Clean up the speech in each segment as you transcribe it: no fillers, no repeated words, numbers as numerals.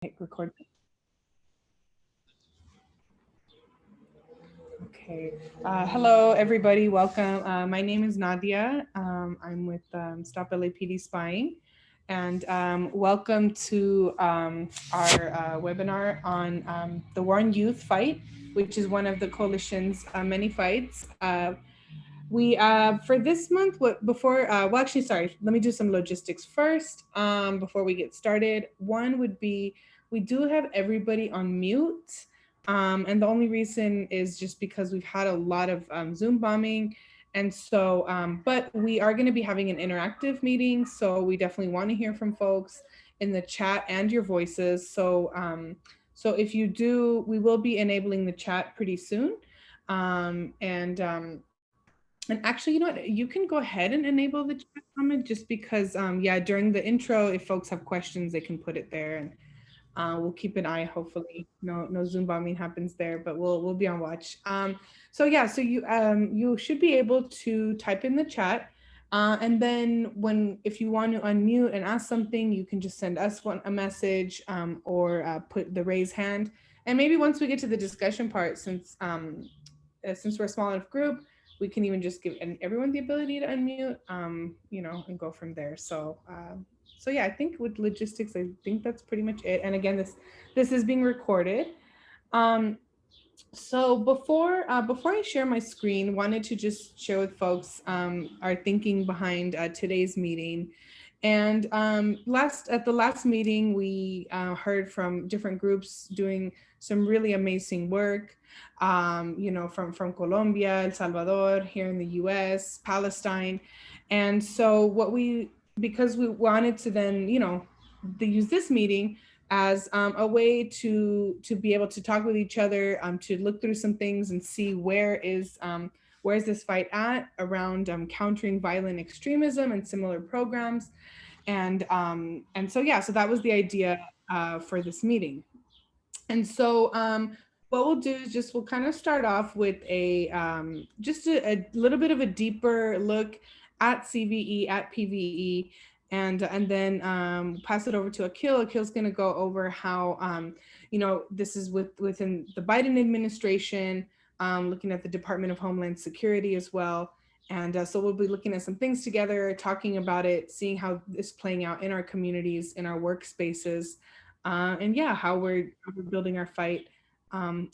Hit record. Okay. Hello, everybody. Welcome. My name is Nadia. I'm with Stop LAPD Spying. And welcome to our webinar on the War on Youth Fight, which is one of the coalition's many fights. We for this month, sorry, let me do some logistics first before we get started. One would be we do have everybody on mute, and the only reason is just because we've had a lot of Zoom bombing, and so but we are going to be having an interactive meeting, so we definitely want to hear from folks in the chat and your voices. So if you do, we will be enabling the chat pretty soon. And actually, you know what? You can go ahead and enable the chat comment just because, yeah, during the intro, if folks have questions, they can put it there, and we'll keep an eye. Hopefully, no Zoom bombing happens there, but we'll be on watch. So yeah, so you should be able to type in the chat, and then if you want to unmute and ask something, you can just send us a message or put the raise hand. And maybe once we get to the discussion part, since we're a small enough group, we can even just give everyone the ability to unmute, and go from there. So yeah, I think with logistics, I think that's pretty much it. And again, this is being recorded. Um, so before I share my screen, wanted to just share with folks our thinking behind today's meeting. And at the last meeting, we heard from different groups doing some really amazing work. From Colombia, El Salvador, here in the U.S., Palestine, and so because we wanted to then use this meeting as a way to be able to talk with each other, to look through some things and see where's this fight at around countering violent extremism and similar programs. And so yeah, so that was the idea for this meeting. And so what we'll do is we'll kind of start off with a little bit of a deeper look at CVE, at PVE, and then pass it over to Akil. Akil's going to go over how this is within the Biden administration, looking at the Department of Homeland Security as well. And so we'll be looking at some things together, talking about it, seeing how this is playing out in our communities, in our workspaces, and yeah, how we're building our fight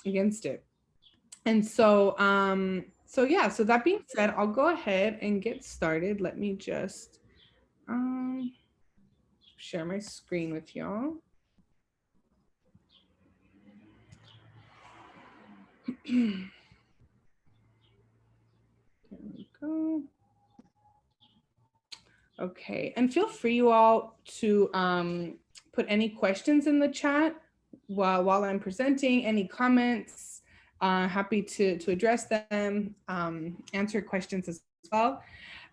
against it. And so that being said, I'll go ahead and get started. Let me just share my screen with y'all. There we go. Okay, and feel free, you all, to put any questions in the chat while I'm presenting, any comments. Happy to address them, answer questions as well.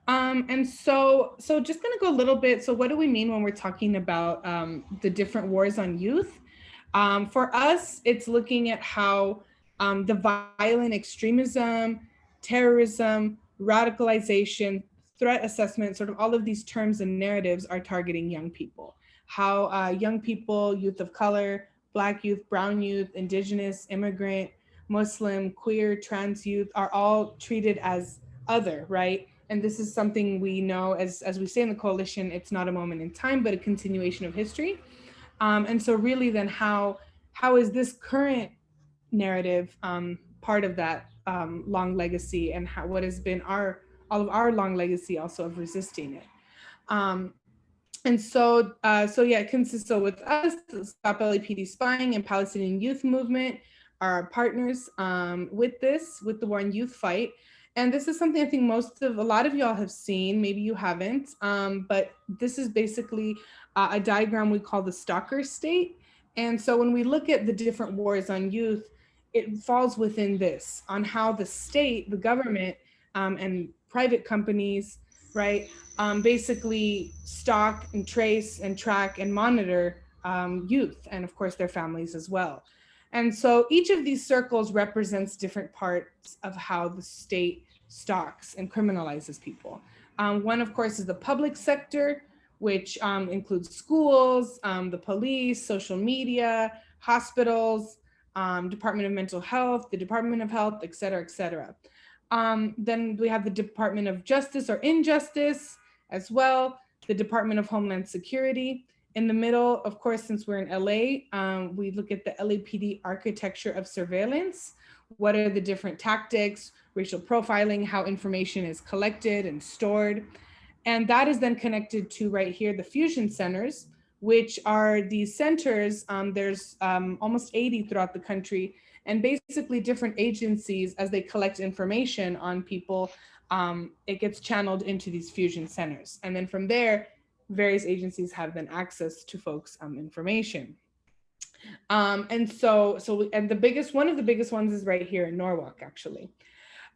And so just gonna go a little bit. So what do we mean when we're talking about the different wars on youth? For us, it's looking at how the violent extremism, terrorism, radicalization, threat assessment, sort of all of these terms and narratives are targeting young people. How young people, youth of color, Black youth, brown youth, indigenous, immigrant, Muslim, queer, trans youth are all treated as other, right? And this is something we know, as we say in the coalition, it's not a moment in time, but a continuation of history. And so really then how is this current narrative part of that long legacy, and what has been all of our long legacy also of resisting it. So yeah, it consists. So with us, Stop LAPD Spying and Palestinian Youth Movement are our partners with the War on Youth Fight. And this is something I think a lot of y'all have seen, maybe you haven't, but this is basically a diagram we call the stalker state. And so when we look at the different wars on youth, it falls within this, on how the state, the government, and private companies, right, basically stalk and trace and track and monitor youth, and of course their families as well. And so each of these circles represents different parts of how the state stalks and criminalizes people. One, of course, is the public sector, which includes schools, the police, social media, hospitals, Department of Mental Health, the Department of Health, et cetera, et cetera. Then we have the Department of Justice or Injustice as well, the Department of Homeland Security. In the middle, of course, since we're in LA, we look at the LAPD architecture of surveillance. What are the different tactics, racial profiling, how information is collected and stored. And that is then connected to right here, the fusion centers, which are these centers. There's almost 80 throughout the country, and basically different agencies, as they collect information on people, it gets channeled into these fusion centers. And then from there, various agencies have then access to folks' information. And one of the biggest ones is right here in Norwalk, actually.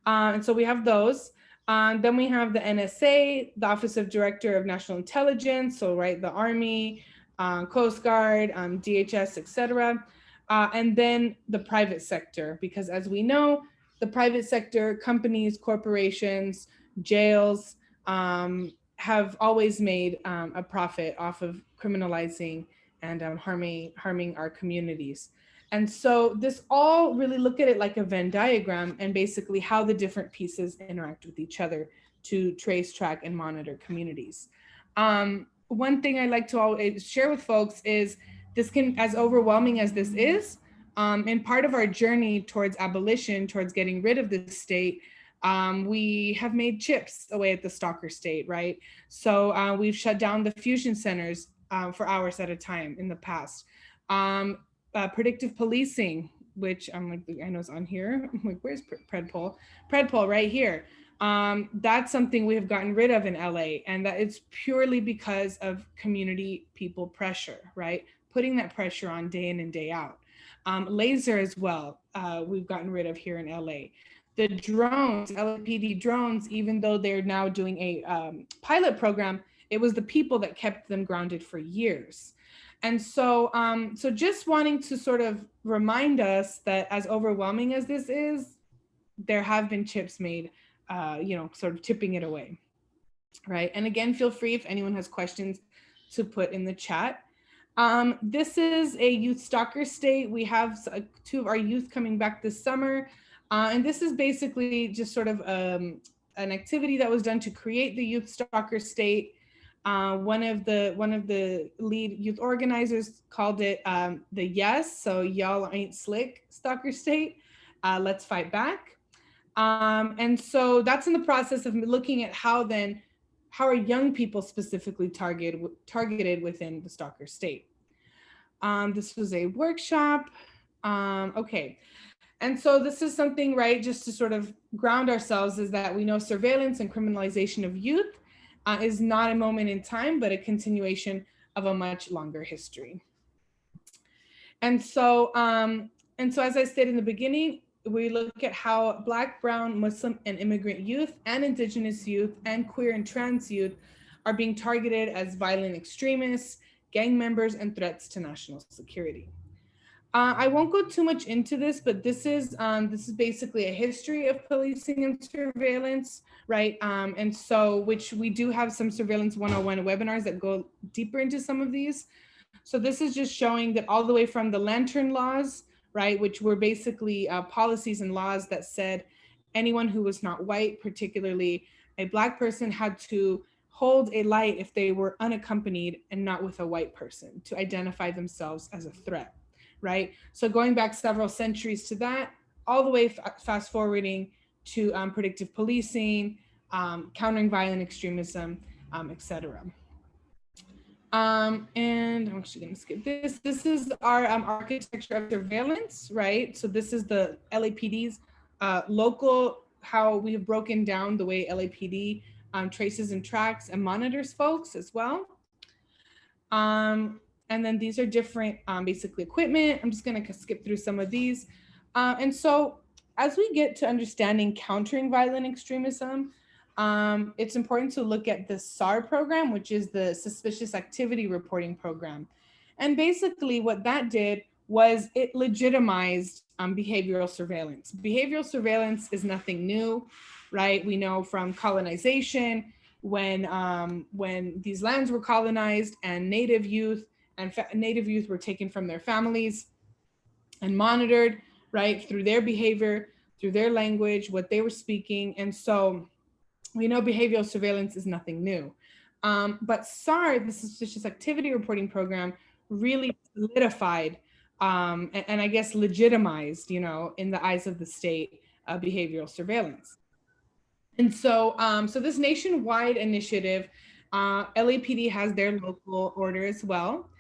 And so we have those. Then we have the NSA, the Office of Director of National Intelligence, so right, the Army, Coast Guard, DHS, et cetera. And then the private sector, because as we know, the private sector, companies, corporations, jails, have always made a profit off of criminalizing and harming our communities. And so this all really look at it like a Venn diagram and basically how the different pieces interact with each other to trace, track, and monitor communities. One thing I like to always share with folks is this can, as overwhelming as this is, in part of our journey towards abolition, towards getting rid of this state, we have made chips away at the stalker state, right? So we've shut down the fusion centers for hours at a time in the past. Predictive policing, which I'm like, I know it's on here. I'm like, where's Predpol? Predpol right here. That's something we have gotten rid of in LA, and that it's purely because of community people pressure, right? Putting that pressure on day in and day out. Laser as well, we've gotten rid of here in LA. The drones, LAPD drones, even though they're now doing a pilot program, it was the people that kept them grounded for years. And so, so just wanting to sort of remind us that as overwhelming as this is, there have been chips made, sort of tipping it away, right? And again, feel free if anyone has questions to put in the chat. This is a youth stalker state. We have two of our youth coming back this summer. And this is basically just sort of an activity that was done to create the youth stalker state. One of the lead youth organizers called it the yes, so y'all ain't slick stalker state. Let's fight back. And so that's in the process of looking at how are young people specifically targeted within the stalker state. This was a workshop. Okay. And so this is something, right, just to sort of ground ourselves, is that we know surveillance and criminalization of youth is not a moment in time, but a continuation of a much longer history. And so as I said in the beginning, we look at how Black, Brown, Muslim, and immigrant youth, and Indigenous youth, and queer and trans youth are being targeted as violent extremists, gang members, and threats to national security. I won't go too much into this, but this is basically a history of policing and surveillance, right? And so, which we do have some surveillance 101 webinars that go deeper into some of these. So this is just showing that all the way from the lantern laws, right, which were basically policies and laws that said anyone who was not white, particularly a Black person, had to hold a light if they were unaccompanied and not with a white person to identify themselves as a threat. Right? So going back several centuries to that, all the way fast forwarding to predictive policing, countering violent extremism, et cetera. And I'm actually going to skip this. This is our architecture of surveillance, right? So this is the LAPD's local, how we have broken down the way LAPD traces and tracks and monitors folks as well. And then these are different, basically equipment. I'm just going to skip through some of these. And so as we get to understanding countering violent extremism, it's important to look at the SAR program, which is the Suspicious Activity Reporting Program. And basically what that did was it legitimized behavioral surveillance. Behavioral surveillance is nothing new, right? We know from colonization, when these lands were colonized and native youth were taken from their families and monitored, right, through their behavior, through their language, what they were speaking. And so we know behavioral surveillance is nothing new. But SAR, the Suspicious Activity Reporting Program, really solidified and I guess legitimized, in the eyes of the state, behavioral surveillance. And so this nationwide initiative, LAPD has their local order as well.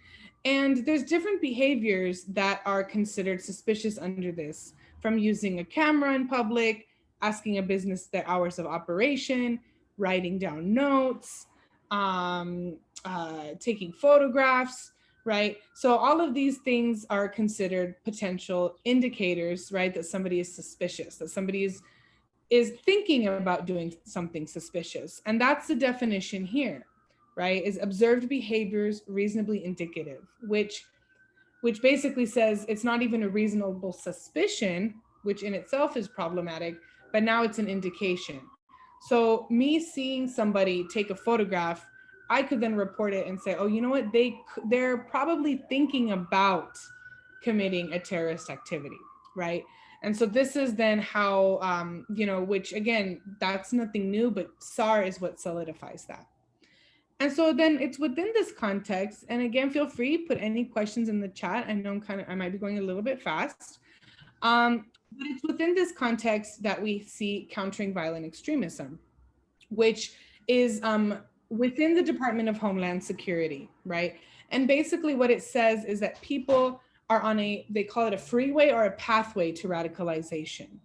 And there's different behaviors that are considered suspicious under this, from using a camera in public, asking a business their hours of operation, writing down notes, taking photographs, right? So all of these things are considered potential indicators, right, that somebody is suspicious, that somebody is thinking about doing something suspicious. And that's the definition here, right? Is observed behaviors reasonably indicative, which basically says it's not even a reasonable suspicion, which in itself is problematic, but now it's an indication. So me seeing somebody take a photograph, I could then report it and say, oh, you know what? They're probably thinking about committing a terrorist activity, right? And so this is then how, which again, that's nothing new, but SAR is what solidifies that. And so then it's within this context, and again, feel free, put any questions in the chat. I know I might be going a little bit fast. But it's within this context that we see countering violent extremism, which is within the Department of Homeland Security, right? And basically what it says is that people are on they call it a freeway or a pathway to radicalization.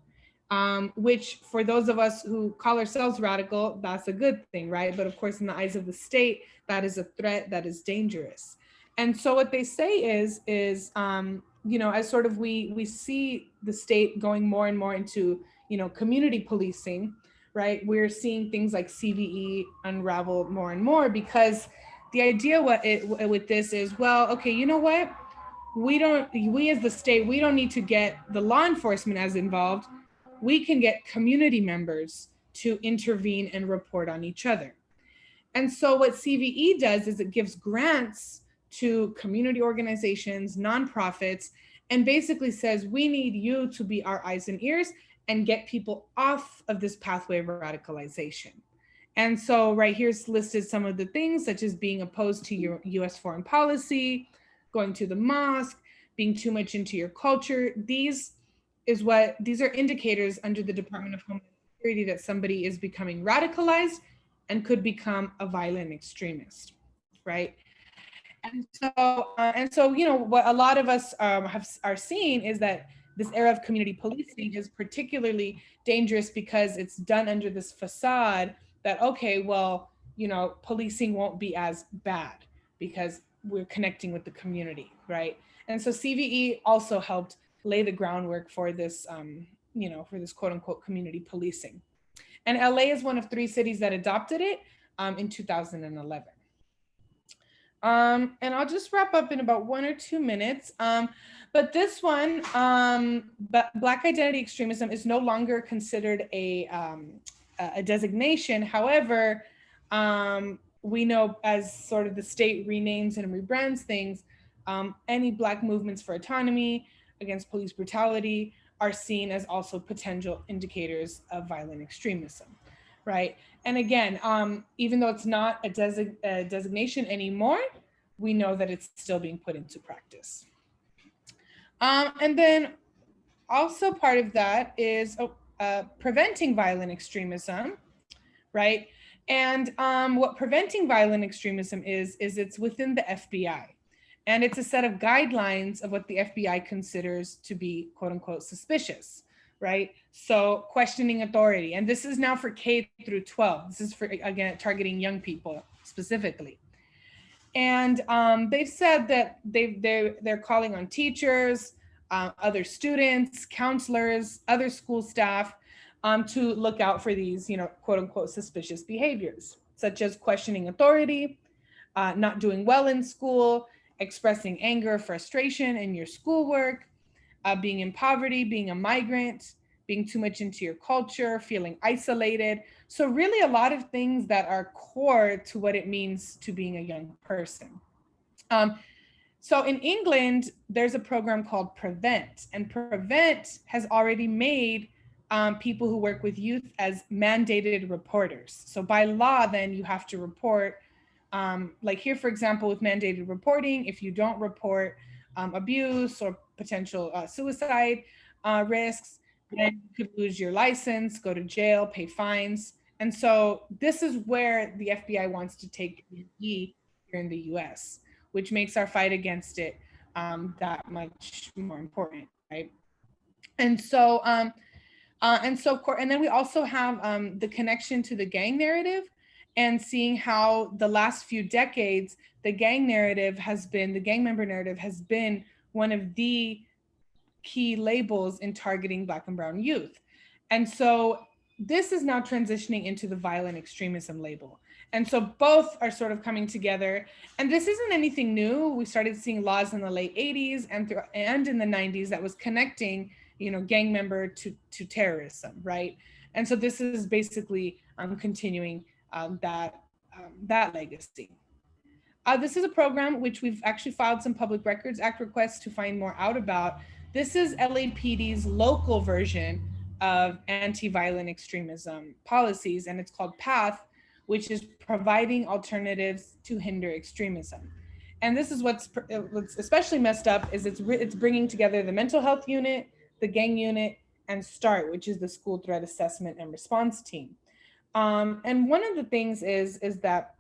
Which for those of us who call ourselves radical, that's a good thing, right? But of course, in the eyes of the state, that is a threat, that is dangerous. And so what they say is as sort of we see the state going more and more into, community policing, right? We're seeing things like CVE unravel more and more, because the idea with this is, well, okay, you know what? We as the state, we don't need to get the law enforcement as involved. We can get community members to intervene and report on each other. And so what CVE does is it gives grants to community organizations, nonprofits, and basically says, we need you to be our eyes and ears and get people off of this pathway of radicalization. And so right here's listed some of the things, such as being opposed to your US foreign policy, going to the mosque, being too much into your culture. These are indicators under the Department of Homeland Security that somebody is becoming radicalized and could become a violent extremist, right? And so, what a lot of us are seeing is that this era of community policing is particularly dangerous because it's done under this facade that, okay, well, policing won't be as bad because we're connecting with the community, right? And so CVE also helped lay the groundwork for this, for this quote unquote community policing. And LA is one of 3 cities that adopted it in 2011. And I'll just wrap up in about 1 or 2 minutes. But this one, Black identity extremism is no longer considered a designation. However, we know as sort of the state renames and rebrands things, any Black movements for autonomy, against police brutality, are seen as also potential indicators of violent extremism, right? And again, even though it's not a designation anymore, we know that it's still being put into practice. And then also part of that is preventing violent extremism, right? And what preventing violent extremism is it's within the FBI. And it's a set of guidelines of what the FBI considers to be quote unquote suspicious, right? So questioning authority. And this is now for K through 12. This is for, again, targeting young people specifically. And they've said that they're calling on teachers, other students, counselors, other school staff to look out for these, quote unquote suspicious behaviors, such as questioning authority, not doing well in school, expressing anger, frustration in your schoolwork, being in poverty, being a migrant, being too much into your culture, feeling isolated. So really a lot of things that are core to what it means to being a young person. Um, so in England, there's a program called Prevent, and Prevent has already made people who work with youth as mandated reporters. So by law, then you have to report. Like here, for example, with mandated reporting, if you don't report abuse or potential suicide risks, then you could lose your license, go to jail, pay fines. And so this is where the FBI wants to take the lead here in the US, which makes our fight against it that much more important, right? And so, and then we also have the connection to the gang narrative, and seeing how the last few decades, the gang member narrative has been one of the key labels in targeting Black and Brown youth. And so this is now transitioning into the violent extremism label. And so both are sort of coming together. And this isn't anything new. We started seeing laws in the late 80s and in the 90s that was connecting, gang member to terrorism, right? And so this is basically continuing that legacy. This is a program which we've actually filed some Public Records Act requests to find more out about. This is LAPD's local version of anti-violent extremism policies, and it's called PATH, which is providing alternatives to hinder extremism. And this is what's especially messed up is it's bringing together the mental health unit, the gang unit, and START, which is the School Threat Assessment and Response Team. And one of the things is that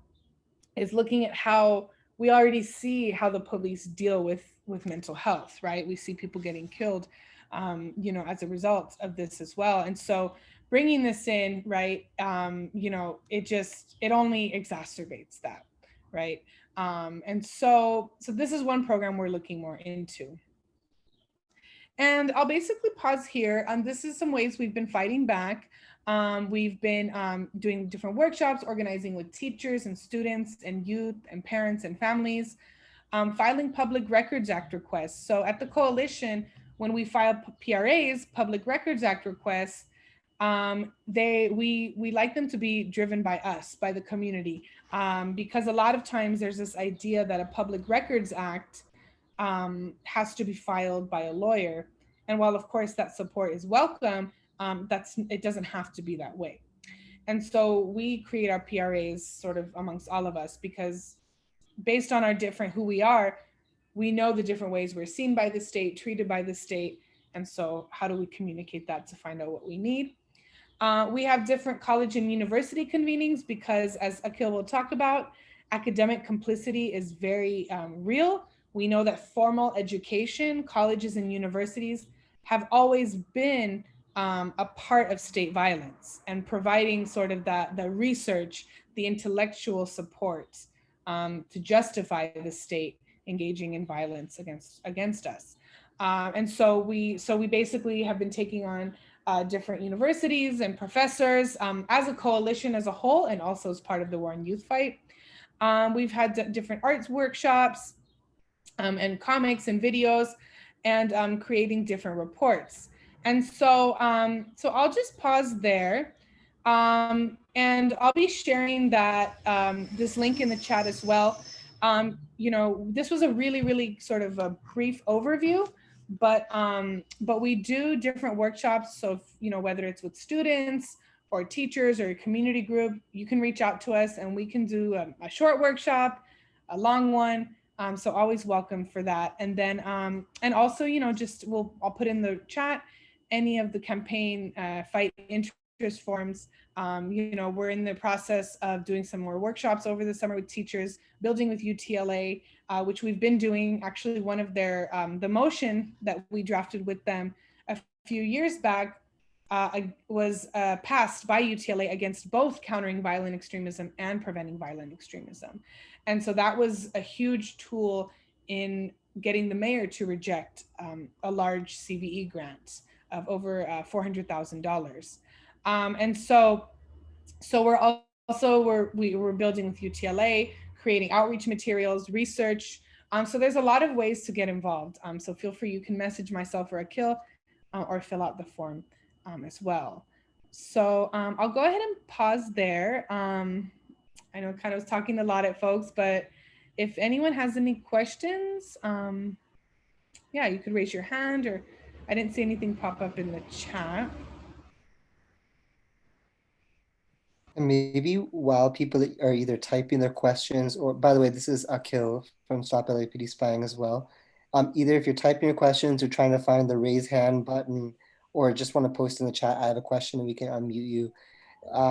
is looking at how we already see how the police deal with mental health, right? We see people getting killed, as a result of this as well. And so bringing this in, right, it only exacerbates that, right? And so this is one program we're looking more into. And I'll basically pause here. This is some ways we've been fighting back. We've been doing different workshops, organizing with teachers and students and youth and parents and families, filing Public Records Act requests. So at the coalition, when we file PRAs, Public Records Act requests, we like them to be driven by us, by the community, because a lot of times there's this idea that a Public Records Act has to be filed by a lawyer. And while of course that support is welcome, it doesn't have to be that way. And so we create our PRAs sort of amongst all of us, because based on who we are, we know the different ways we're seen by the state, treated by the state. And so how do we communicate that to find out what we need? We have different college and university convenings because, as Akil will talk about, academic complicity is very real. We know that formal education, colleges and universities have always been a part of state violence, and providing sort of the research, the intellectual support to justify the state engaging in violence against us. And so we basically have been taking on different universities and professors as a coalition as a whole, and also as part of the War on Youth Fight. We've had different arts workshops and comics and videos, and creating different reports. And so I'll just pause there. And I'll be sharing that this link in the chat as well. This was a really, really sort of a brief overview, but we do different workshops. So, whether it's with students or teachers or a community group, you can reach out to us and we can do a short workshop, a long one. So always welcome for that. And then, and also, I'll put in the chat any of the campaign fight interest forms. We're in the process of doing some more workshops over the summer with teachers, building with UTLA, which we've been doing. Actually, one of their, the motion that we drafted with them a few years back was passed by UTLA against both countering violent extremism and preventing violent extremism. And so that was a huge tool in getting the mayor to reject a large CVE grant of over $400,000. And so we're building with UTLA, creating outreach materials, research. So there's a lot of ways to get involved. So feel free, you can message myself or Akil or fill out the form. as well. So I'll go ahead and pause there. I know kind of was talking a lot at folks, but if anyone has any questions, yeah, you could raise your hand, or I didn't see anything pop up in the chat. And maybe while people are either typing their questions, or by the way, this is Akil from Stop LAPD Spying as well. Either if you're typing your questions or trying to find the raise hand button, or just want to post in the chat, I have a question and we can unmute you.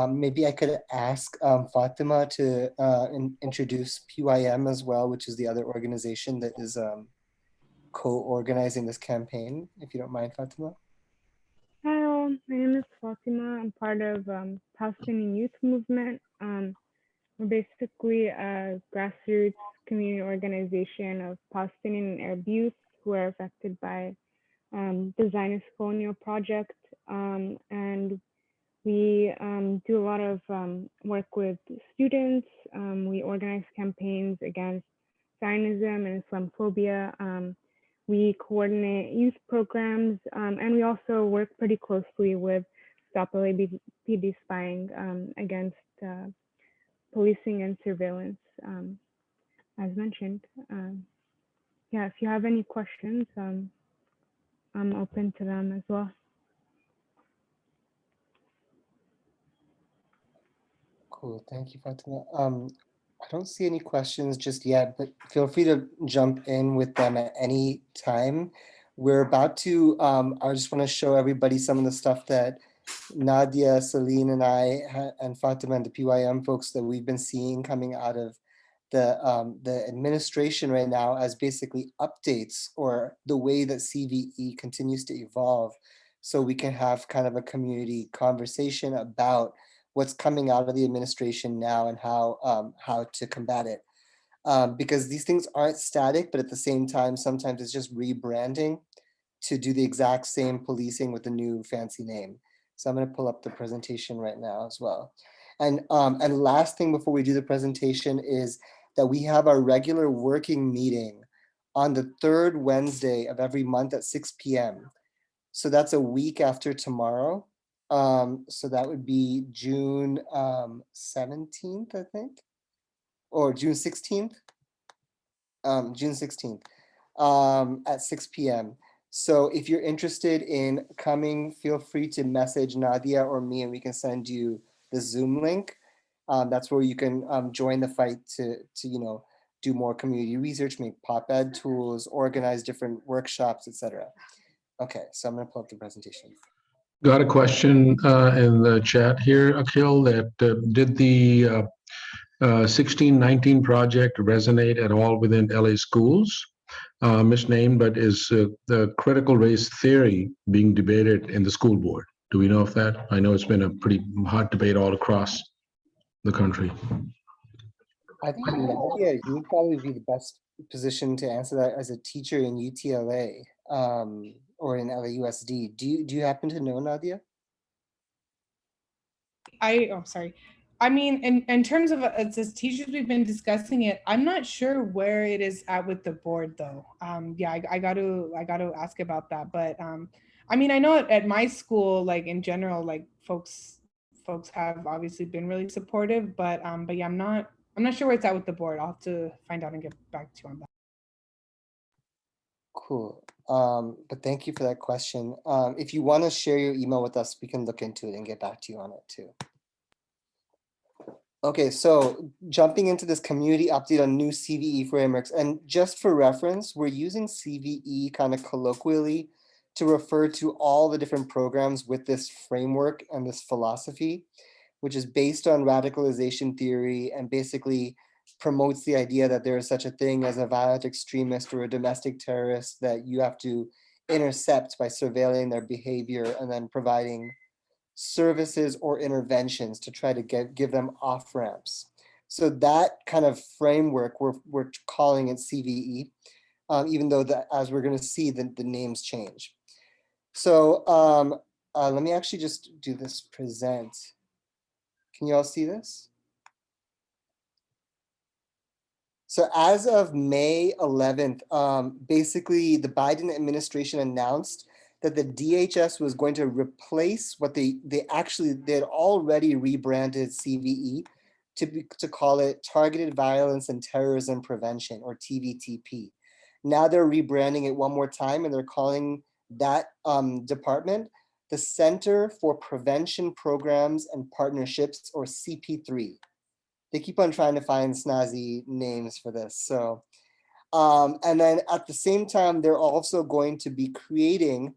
Maybe I could ask Fatima to introduce PYM as well, which is the other organization that is co-organizing this campaign, if you don't mind, Fatima. Hi all, my name is Fatima. I'm part of Palestinian Youth Movement. We're basically a grassroots community organization of Palestinian and Arab youth who are affected by the Zionist colonial project. And we do a lot of work with students. We organize campaigns against Zionism and Islamophobia. We coordinate youth programs, and we also work pretty closely with Stop LAPD Spying against policing and surveillance, as mentioned. Yeah, if you have any questions, I'm open to them as well. Cool, thank you, Fatima. I don't see any questions just yet, but feel free to jump in with them at any time. We're about to, I just want to show everybody some of the stuff that Nadia, Celine, and I, and Fatima and the PYM folks that we've been seeing coming out of the administration right now as basically updates or the way that CVE continues to evolve, so we can have kind of a community conversation about what's coming out of the administration now and how to combat it. Because these things aren't static, but at the same time, sometimes it's just rebranding to do the exact same policing with a new fancy name. So I'm going to pull up the presentation right now as well. And last thing before we do the presentation is that we have our regular working meeting on the third Wednesday of every month at 6 p.m. So that's a week after tomorrow. So that would be June 17th, I think, or June 16th. June 16th at 6 p.m. So if you're interested in coming, feel free to message Nadia or me and we can send you the Zoom link. That's where you can join the fight to do more community research, make pop-ed tools, organize different workshops, etc. Okay, so I'm going to pull up the presentation. Got a question in the chat here, Akhil, that did the 1619 project resonate at all within LA schools? Misnamed, but is the critical race theory being debated in the school board? Do we know if that? I know it's been a pretty hot debate all across the country. I think Nadia, you would probably be the best position to answer that as a teacher in UTLA or in LAUSD. Do you happen to know, Nadia? Sorry. I mean, in terms of as teachers, we've been discussing it. I'm not sure where it is at with the board, though. Yeah, I got to ask about that. But I mean, I know at my school, like in general, like folks have obviously been really supportive. But yeah, I'm not sure where it's at with the board. I'll have to find out and get back to you on that. Cool. But thank you for that question. If you want to share your email with us, we can look into it and get back to you on it too. Okay, so jumping into this community update on new CVE frameworks, and just for reference, we're using CVE kind of colloquially to refer to all the different programs with this framework and this philosophy, which is based on radicalization theory and basically promotes the idea that there is such a thing as a violent extremist or a domestic terrorist that you have to intercept by surveilling their behavior and then providing services or interventions to try to give them off ramps. So that kind of framework, we're calling it CVE, even though as we're going to see, the names change. So let me actually just do this present. Can you all see this? So as of May 11th, basically the Biden administration announced that the DHS was going to replace what they had already rebranded CVE to call it Targeted Violence and Terrorism Prevention, or TVTP. Now they're rebranding it one more time, and they're calling that department the Center for Prevention Programs and Partnerships, or CP3. They keep on trying to find snazzy names for this. So, and then at the same time, they're also going to be creating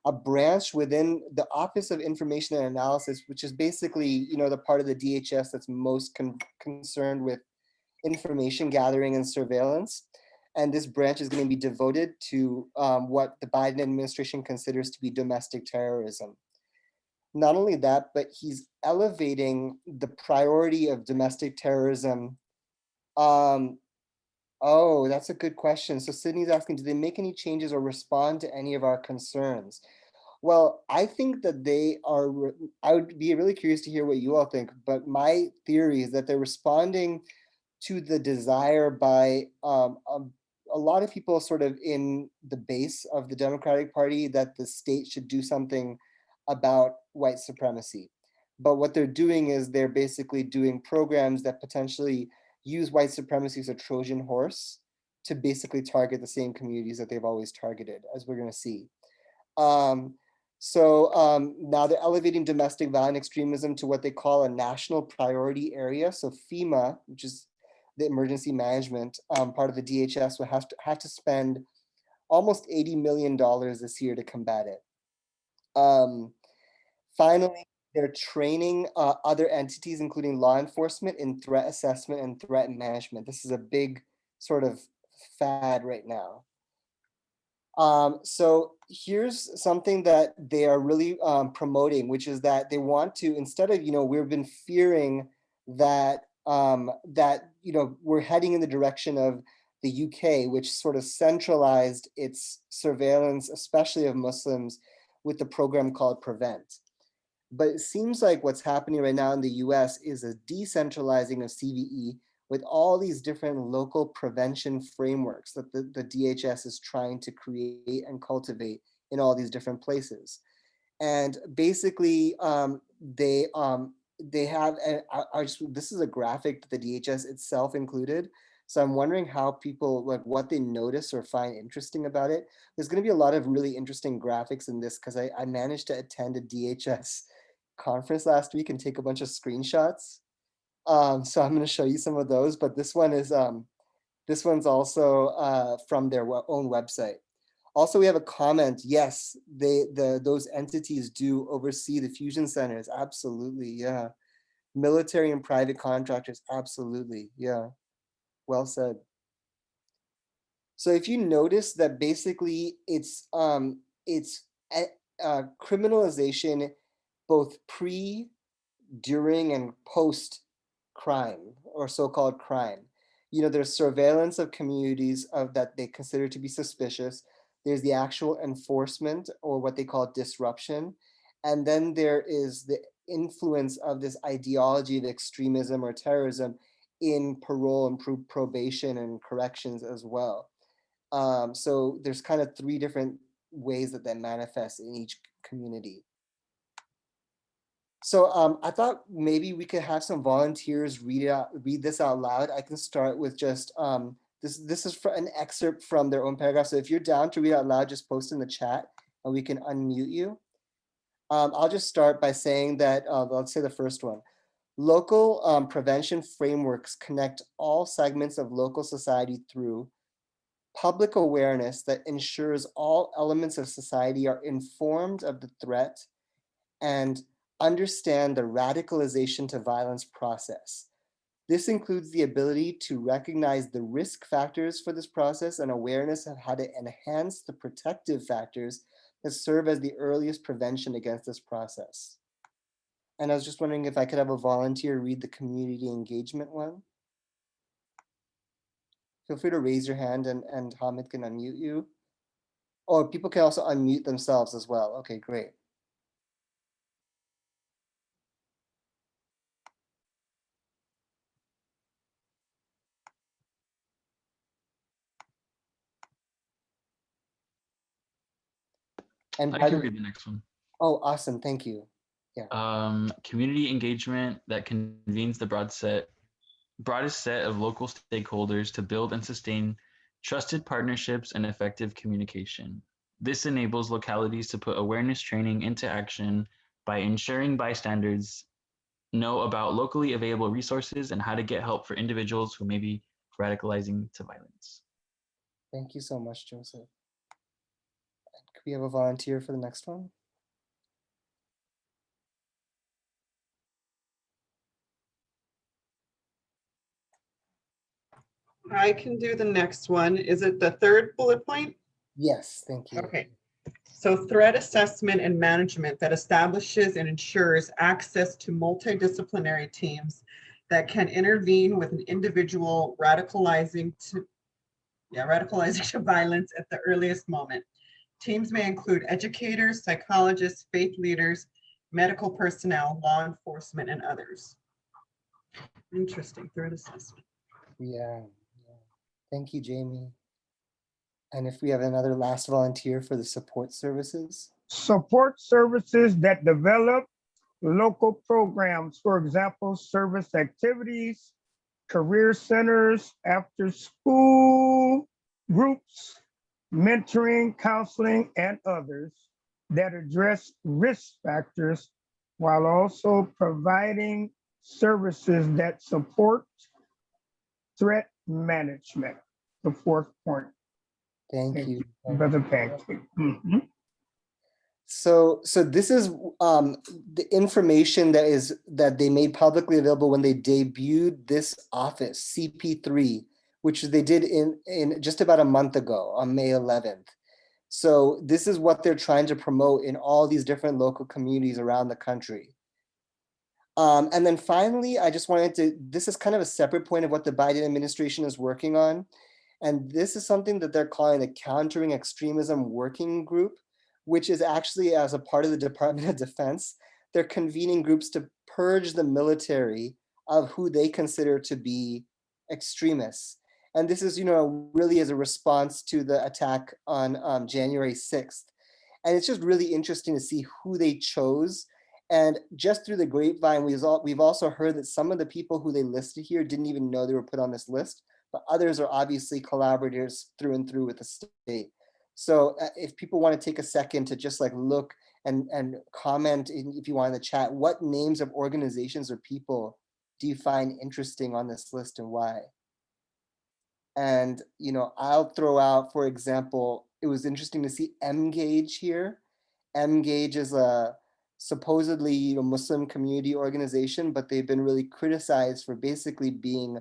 a branch within the Office of Information and Analysis, which is basically, you know, the part of the DHS that's most concerned with information gathering and surveillance. And this branch is going to be devoted to what the Biden administration considers to be domestic terrorism. Not only that, but he's elevating the priority of domestic terrorism. Oh, that's a good question. So Sydney's asking, do they make any changes or respond to any of our concerns? Well, I think that they are, I would be really curious to hear what you all think, but my theory is that they're responding to the desire by a lot of people sort of in the base of the Democratic Party that the state should do something about white supremacy. But what they're doing is they're basically doing programs that potentially use white supremacy as a Trojan horse to basically target the same communities that they've always targeted, as we're going to see. Now they're elevating domestic violent extremism to what they call a national priority area. So FEMA, which is the emergency management part of the DHS, will have to spend almost $80 million this year to combat it. Finally, they're training other entities, including law enforcement, in threat assessment and threat management. This is a big sort of fad right now. So here's something that they are really promoting, which is that they want to, instead of, you know, we've been fearing that you know, we're heading in the direction of the UK, which sort of centralized its surveillance, especially of Muslims, with the program called Prevent. But it seems like what's happening right now in the US is a decentralizing of CVE with all these different local prevention frameworks that the DHS is trying to create and cultivate in all these different places. And basically, they have, this is a graphic that the DHS itself included. So I'm wondering how people, like, what they notice or find interesting about it. There's going to be a lot of really interesting graphics in this because I managed to attend a DHS conference last week and take a bunch of screenshots. So I'm going to show you some of those, but this one's also from their own website. Also, we have a comment. Yes, those entities do oversee the fusion centers. Absolutely, yeah. Military and private contractors. Absolutely, yeah. Well said. So if you notice that basically it's criminalization both pre, during, and post crime, or so-called crime. You know, there's surveillance of communities that they consider to be suspicious. There's the actual enforcement, or what they call disruption. And then there is the influence of this ideology of extremism or terrorism in parole and probation and corrections as well. So there's kind of three different ways that manifests in each community. So I thought maybe we could have some volunteers read this out loud. I can start with just this is an excerpt from their own paragraph. So if you're down to read out loud, just post in the chat and we can unmute you. I'll just start by saying that, let's say the first one. Local prevention frameworks connect all segments of local society through public awareness that ensures all elements of society are informed of the threat and understand the radicalization to violence process. This includes the ability to recognize the risk factors for this process and awareness of how to enhance the protective factors that serve as the earliest prevention against this process. And I was just wondering if I could have a volunteer read the community engagement one. Feel free to raise your hand and Hamid can unmute you. Or people can also unmute themselves as well. Okay, great. And I by can the, read the next one. oh, awesome, thank you. Yeah. Community engagement that convenes the broadest set of local stakeholders to build and sustain trusted partnerships and effective communication. This enables localities to put awareness training into action by ensuring bystanders know about locally available resources and how to get help for individuals who may be radicalizing to violence. Thank you so much, Joseph. Could we have a volunteer for the next one? I can do the next one. Is it the third bullet point? Yes, thank you. Okay. So threat assessment and management that establishes and ensures access to multidisciplinary teams that can intervene with an individual radicalizing to violence at the earliest moment. Teams may include educators, psychologists, faith leaders, medical personnel, law enforcement, and others. Interesting, threat assessment. Yeah. Thank you, Jamie. And if we have another last volunteer for the support services? Support services that develop local programs, for example, service activities, career centers, after school groups, mentoring, counseling, and others that address risk factors while also providing services that support threat management. The fourth point. Thank you. Brother Pancake. So this is the information that they made publicly available when they debuted this office, CP3, which they did in just about a month ago on May 11th. So this is what they're trying to promote in all these different local communities around the country. And then finally, I just wanted to, this is kind of a separate point of what the Biden administration is working on. And this is something that they're calling the Countering Extremism Working Group, which is actually as a part of the Department of Defense. They're convening groups to purge the military of who they consider to be extremists. And this is, really as a response to the attack on January 6th. And it's just really interesting to see who they chose. And just through the grapevine, we've also heard that some of the people who they listed here didn't even know they were put on this list, but others are obviously collaborators through and through with the state. So if people want to take a second to just look and comment, if you want in the chat, what names of organizations or people do you find interesting on this list and why? And, I'll throw out, for example, it was interesting to see Mgage here. Mgage is a supposedly Muslim community organization, but they've been really criticized for basically being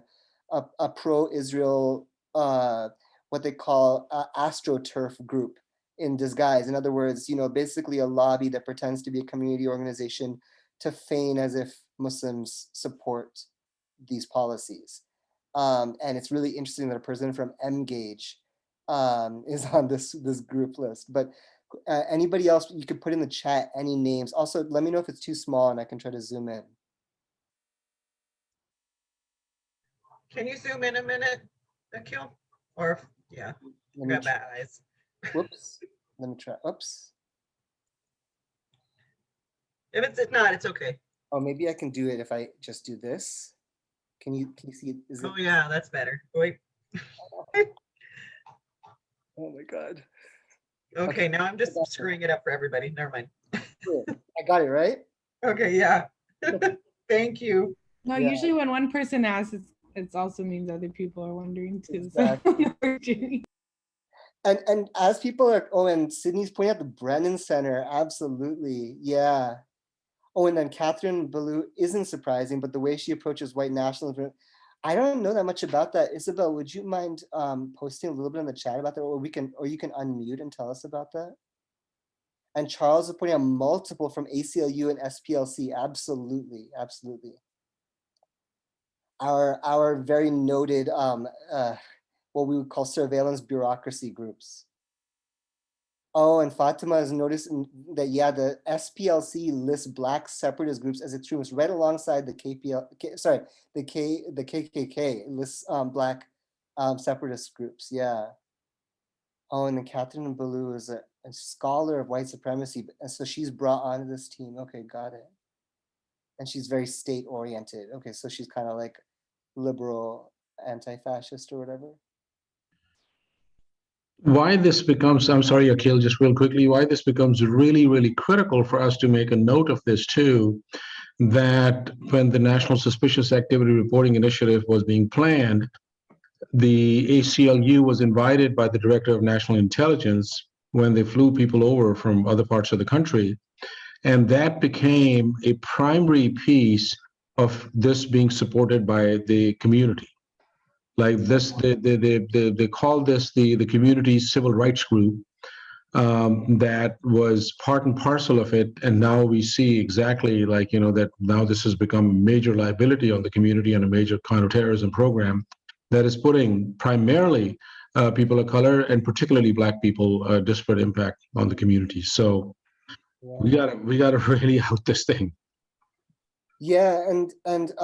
a pro-Israel, what they call astroturf group in disguise. In other words, basically a lobby that pretends to be a community organization to feign as if Muslims support these policies. And it's really interesting that a person from Mgage is on this group list. But anybody else, you could put in the chat any names. Also, let me know if it's too small and I can try to zoom in. Can you zoom in a minute, Akil? Or, yeah, I got bad eyes. Whoops, let me try, oops. If it's not, it's okay. Oh, maybe I can do it if I just do this. Can you see it? Is it? Oh yeah, that's better. Wait. Oh my God. Okay, now I'm just screwing it up for everybody. Never mind. I got it, right? Okay, yeah. Thank you. No, Yeah. usually when one person asks, it also means other people are wondering too. Exactly. And as people are, and Sydney's pointing out the Brennan Center, absolutely, yeah. Oh, and then Catherine Ballou isn't surprising, but the way she approaches white nationalism, I don't know that much about that. Isabel, would you mind posting a little bit in the chat about that, or you can unmute and tell us about that? And Charles is pointing out multiple from ACLU and SPLC. Absolutely, absolutely. Our very noted what we would call surveillance bureaucracy groups. Oh, and Fatima has noticed that, yeah, the SPLC lists Black separatist groups as extremists right alongside the the KKK lists Black separatist groups, yeah. Oh, and then Catherine Ballou is a scholar of white supremacy, and so she's brought onto this team. Okay, got it. And she's very state oriented. Okay, so she's kind of like liberal, anti-fascist or whatever. Why this becomes, I'm sorry, Akhil, just real quickly, why this becomes really, really critical for us to make a note of this too, that when the National Suspicious Activity Reporting Initiative was being planned, the ACLU was invited by the Director of National Intelligence when they flew people over from other parts of the country. And that became a primary piece of this being supported by the community. Like this, they call this the community civil rights group, that was part and parcel of it. And now we see exactly like, that now this has become a major liability on the community and a major counterterrorism program that is putting primarily people of color and particularly Black people disparate impact on the community. So we gotta really out this thing. Yeah, and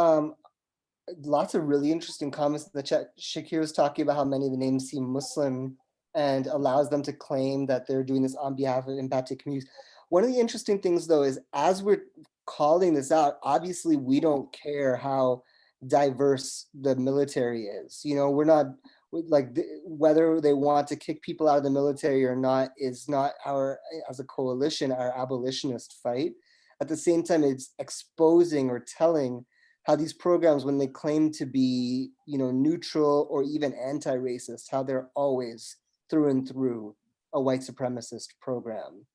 lots of really interesting comments in the chat. Shakir was talking about how many of the names seem Muslim and allows them to claim that they're doing this on behalf of impacted communities. One of the interesting things though is as we're calling this out, obviously we don't care how diverse the military is. We're not like whether they want to kick people out of the military or not is not our, as a coalition, our abolitionist fight. At the same time, it's exposing or telling how these programs, when they claim to be, neutral or even anti-racist, how they're always through and through a white supremacist program.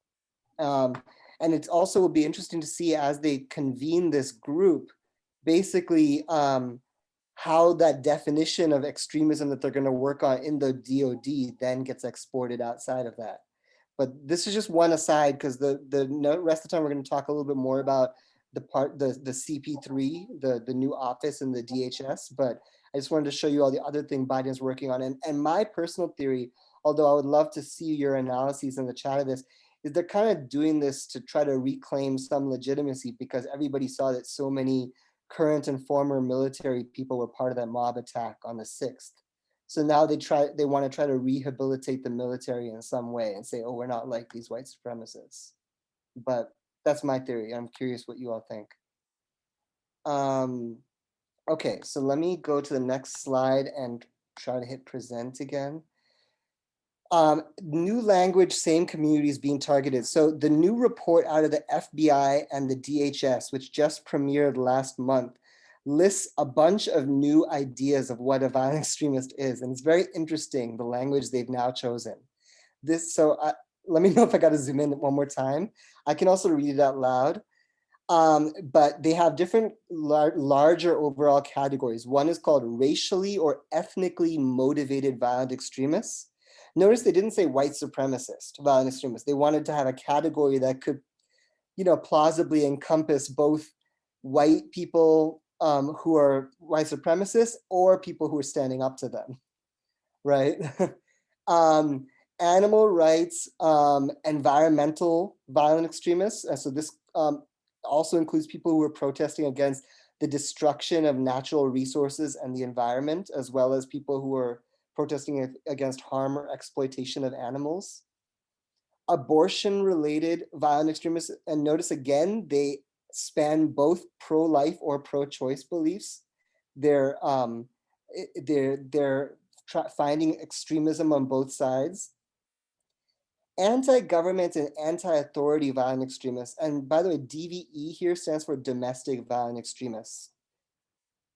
And it also will be interesting to see as they convene this group, basically how that definition of extremism that they're going to work on in the DoD then gets exported outside of that. But this is just one aside, because the rest of the time we're going to talk a little bit more about the CP3, the new office in the DHS. But I just wanted to show you all the other thing Biden's working on. And my personal theory, although I would love to see your analyses in the chat of this, is they're kind of doing this to try to reclaim some legitimacy, because everybody saw that so many current and former military people were part of that mob attack on the 6th. So now they want to try to rehabilitate the military in some way and say, oh, we're not like these white supremacists. But that's my theory. I'm curious what you all think. Okay, so let me go to the next slide and try to hit present again. New language, same communities being targeted. So the new report out of the FBI and the DHS, which just premiered last month, lists a bunch of new ideas of what a violent extremist is. And it's very interesting, the language they've now chosen. Let me know if I got to zoom in one more time. I can also read it out loud. But they have different larger overall categories. One is called racially or ethnically motivated violent extremists. Notice they didn't say white supremacist violent extremists. They wanted to have a category that could, plausibly encompass both white people who are white supremacists or people who are standing up to them, right? Animal rights, environmental violent extremists. And so this also includes people who are protesting against the destruction of natural resources and the environment, as well as people who are protesting against harm or exploitation of animals. Abortion-related violent extremists, and notice again, they span both pro-life or pro-choice beliefs. They're finding extremism on both sides. Anti-government and anti-authority violent extremists, and by the way, DVE here stands for domestic violent extremists,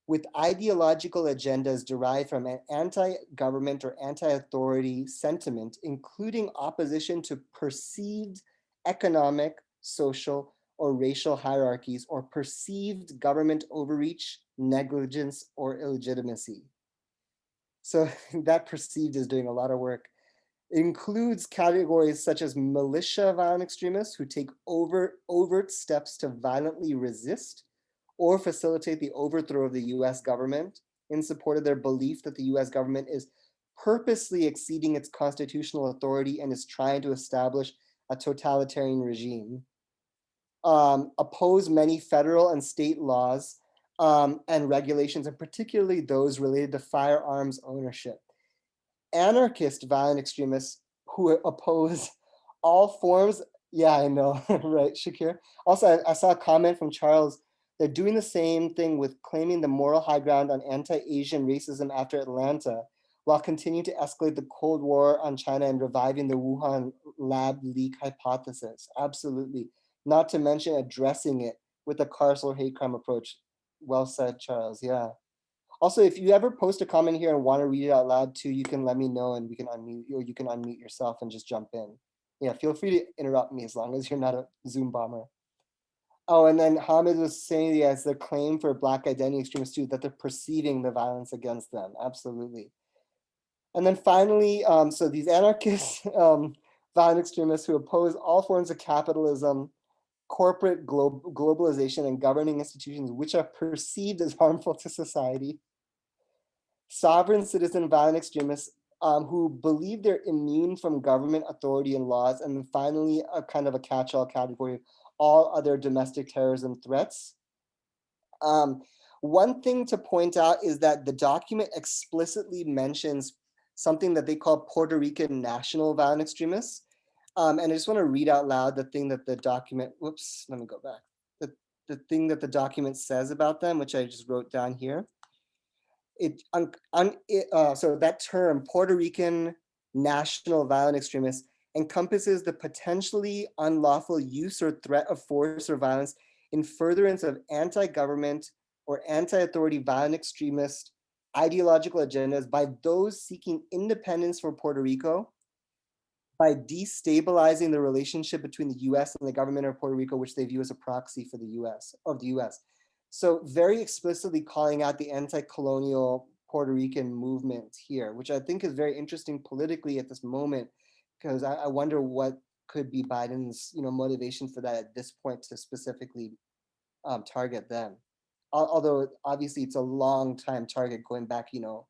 with ideological agendas derived from an anti-government or anti-authority sentiment, including opposition to perceived economic, social, or racial hierarchies, or perceived government overreach, negligence, or illegitimacy. So that perceived is doing a lot of work. It includes categories such as militia violent extremists who take overt steps to violently resist or facilitate the overthrow of the US government in support of their belief that the US government is purposely exceeding its constitutional authority and is trying to establish a totalitarian regime. Oppose many federal and state laws and regulations, and particularly those related to firearms ownership. Anarchist violent extremists who oppose all forms. Yeah, I know, right, Shakir? Also, I saw a comment from Charles. They're doing the same thing with claiming the moral high ground on anti-Asian racism after Atlanta, while continuing to escalate the Cold War on China and reviving the Wuhan lab leak hypothesis. Absolutely. Not to mention addressing it with a carceral hate crime approach. Well said, Charles. Yeah. Also, if you ever post a comment here and want to read it out loud too, you can let me know and we can unmute you, or you can unmute yourself and just jump in. Yeah, feel free to interrupt me as long as you're not a Zoom bomber. Oh, and then Hamid was saying, yes, the claim for Black identity extremists too, that they're perceiving the violence against them. Absolutely. And then finally, so these anarchists, violent extremists who oppose all forms of capitalism, corporate globalization, and governing institutions which are perceived as harmful to society. Sovereign citizen violent extremists who believe they're immune from government authority and laws. And then finally, a kind of a catch-all category, all other domestic terrorism threats. One thing to point out is that the document explicitly mentions something that they call Puerto Rican national violent extremists. And I just want to read out loud the thing that the document, whoops, let me go back. The thing that the document says about them, which I just wrote down here. So that term, Puerto Rican national violent extremists, encompasses the potentially unlawful use or threat of force or violence in furtherance of anti-government or anti-authority violent extremist ideological agendas by those seeking independence for Puerto Rico, by destabilizing the relationship between the US and the government of Puerto Rico, which they view as a proxy for the US, of the US. So very explicitly calling out the anti-colonial Puerto Rican movement here, which I think is very interesting politically at this moment, because I wonder what could be Biden's motivation for that at this point to specifically target them. Although obviously it's a long time target going back, to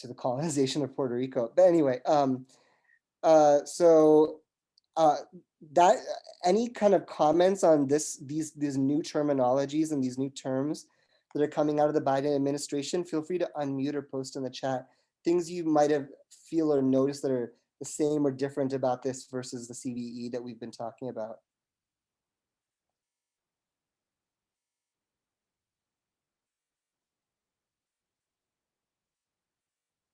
the colonization of Puerto Rico. But anyway, so that any kind of comments on these new terminologies and these new terms that are coming out of the Biden administration, feel free to unmute or post in the chat things you might have feel or noticed that are the same or different about this versus the CVE that we've been talking about.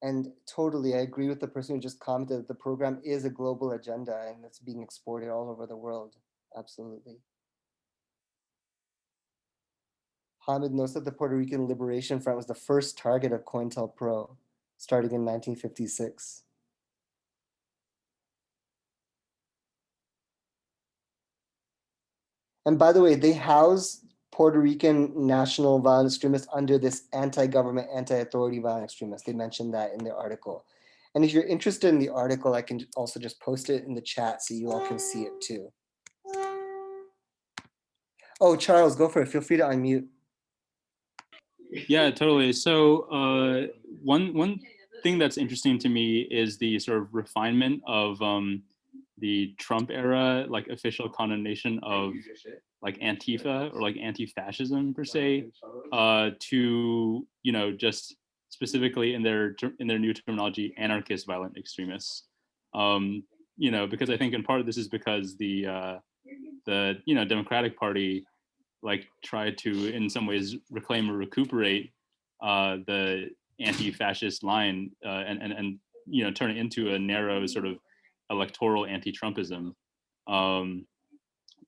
And totally, I agree with the person who just commented that the program is a global agenda and it's being exported all over the world. Absolutely. Hamid notes that the Puerto Rican Liberation Front was the first target of COINTELPRO, starting in 1956. And by the way, they house Puerto Rican national violent extremists under this anti-government, anti-authority violent extremists. They mentioned that in their article. And if you're interested in the article, I can also just post it in the chat so you all can see it too. Oh, Charles, go for it. Feel free to unmute. Yeah, totally. So one thing that's interesting to me is the sort of refinement of the Trump era, like official condemnation of like Antifa or like anti-fascism per se, to just specifically in their new terminology, anarchist violent extremists. Because I think in part this is because the Democratic Party like try to in some ways reclaim or recuperate the anti-fascist line and turn it into a narrow sort of electoral anti-Trumpism.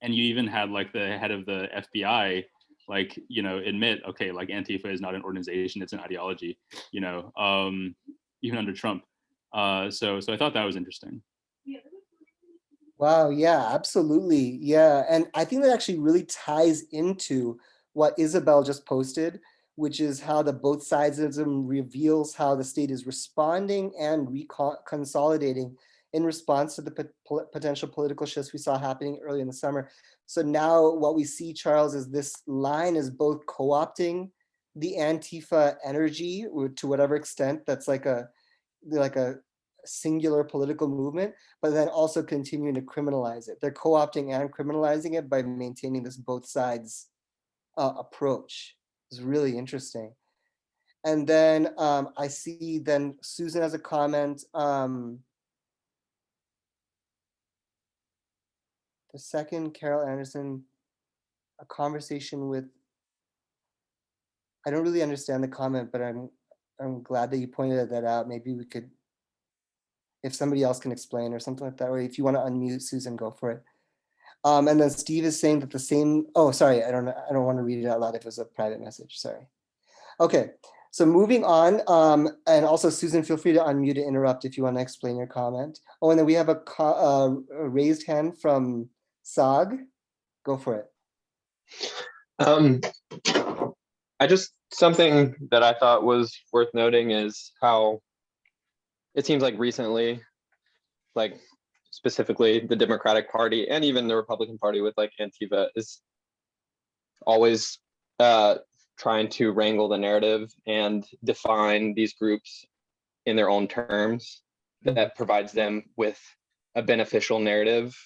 And you even had like the head of the FBI like admit, okay, like Antifa is not an organization, it's an ideology, even under Trump. So I thought that was interesting. Wow, yeah, absolutely. Yeah. And I think that actually really ties into what Isabel just posted, which is how the both sidesism reveals how the state is responding and consolidating in response to the potential political shifts we saw happening early in the summer. So now what we see, Charles, is this line is both co-opting the Antifa energy to whatever extent that's like a singular political movement, but then also continuing to criminalize it. They're co-opting and criminalizing it by maintaining this both sides approach. It's really interesting. And then I see then Susan has a comment. The second, Carol Anderson, a conversation with, I don't really understand the comment, but I'm glad that you pointed that out. Maybe we could, if somebody else can explain or something like that, or if you want to unmute Susan, go for it. And then Steve is saying that the same, oh, sorry, I don't want to read it out loud if it was a private message, sorry. Okay, so moving on, and also Susan, feel free to unmute and interrupt if you want to explain your comment. Oh, and then we have a raised hand from Sag. Go for it. Um, something that I thought was worth noting is how it seems like recently, like specifically the Democratic Party and even the Republican Party with like Antifa is always trying to wrangle the narrative and define these groups in their own terms that provides them with a beneficial narrative.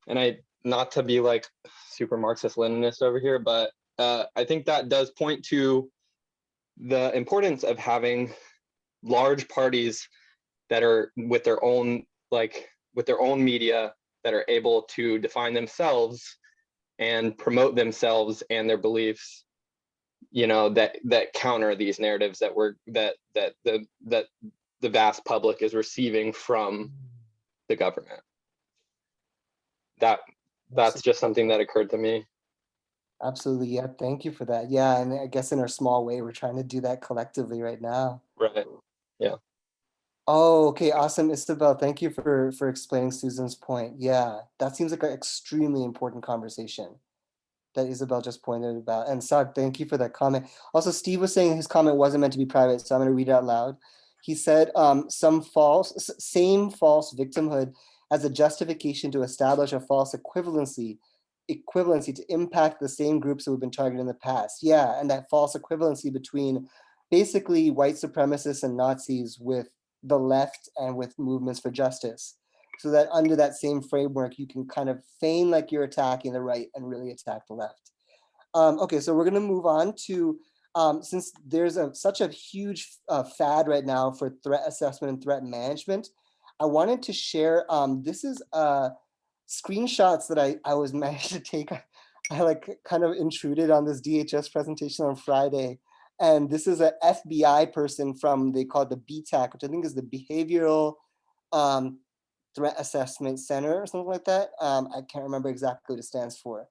And not to be like super Marxist Leninist over here, but I think that does point to the importance of having large parties that are with their own media that are able to define themselves and promote themselves and their beliefs, that counter these narratives that the vast public is receiving from the government. That's just something that occurred to me. Absolutely, yeah, thank you for that. Yeah, and I guess in our small way, we're trying to do that collectively right now. Right, yeah. Oh, okay, awesome, Isabel. Thank you for explaining Susan's point. Yeah, that seems like an extremely important conversation that Isabel just pointed about. And Sag, thank you for that comment. Also, Steve was saying his comment wasn't meant to be private, so I'm going to read it out loud. He said, same false victimhood as a justification to establish a false equivalency to impact the same groups who have been targeted in the past. Yeah, and that false equivalency between basically white supremacists and Nazis with the left and with movements for justice. So that under that same framework, you can kind of feign like you're attacking the right and really attack the left. Okay, so we're gonna move on to, since there's such a huge fad right now for threat assessment and threat management, I wanted to share, this is screenshots that I was managed to take. I like kind of intruded on this DHS presentation on Friday. And this is an FBI person from, they call it the BTAC, which I think is the Behavioral Threat Assessment Center or something like that. I can't remember exactly what it stands for.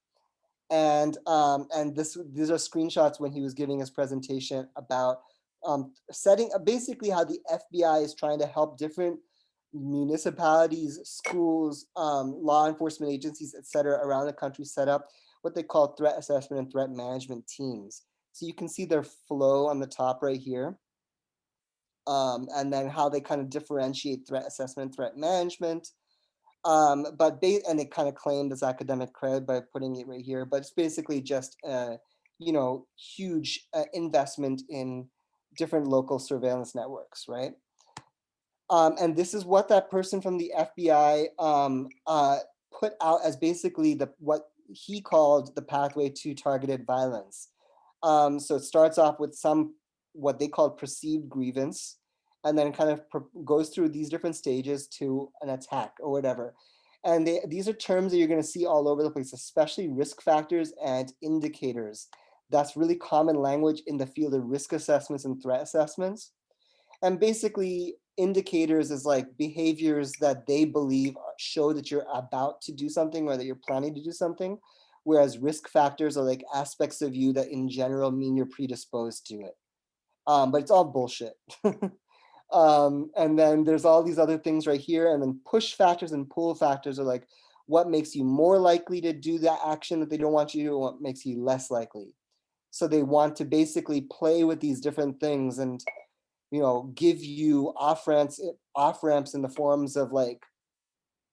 And these are screenshots when he was giving his presentation about setting basically how the FBI is trying to help different municipalities, schools, law enforcement agencies, et cetera, around the country set up what they call threat assessment and threat management teams. So you can see their flow on the top right here. And then how they kind of differentiate threat assessment, threat management. And they kind of claim this academic cred by putting it right here, but it's basically just huge investment in different local surveillance networks, right? And this is what that person from the FBI put out as basically what he called the pathway to targeted violence. So it starts off with what they call perceived grievance, and then kind of goes through these different stages to an attack or whatever. And these are terms that you're going to see all over the place, especially risk factors and indicators. That's really common language in the field of risk assessments and threat assessments. And basically, indicators is like behaviors that they believe show that you're about to do something or that you're planning to do something. Whereas risk factors are like aspects of you that in general mean you're predisposed to it. But it's all bullshit. And then there's all these other things right here. And then push factors and pull factors are like what makes you more likely to do that action that they don't want you to do, and what makes you less likely. So they want to basically play with these different things and give you off ramps in the forms of like,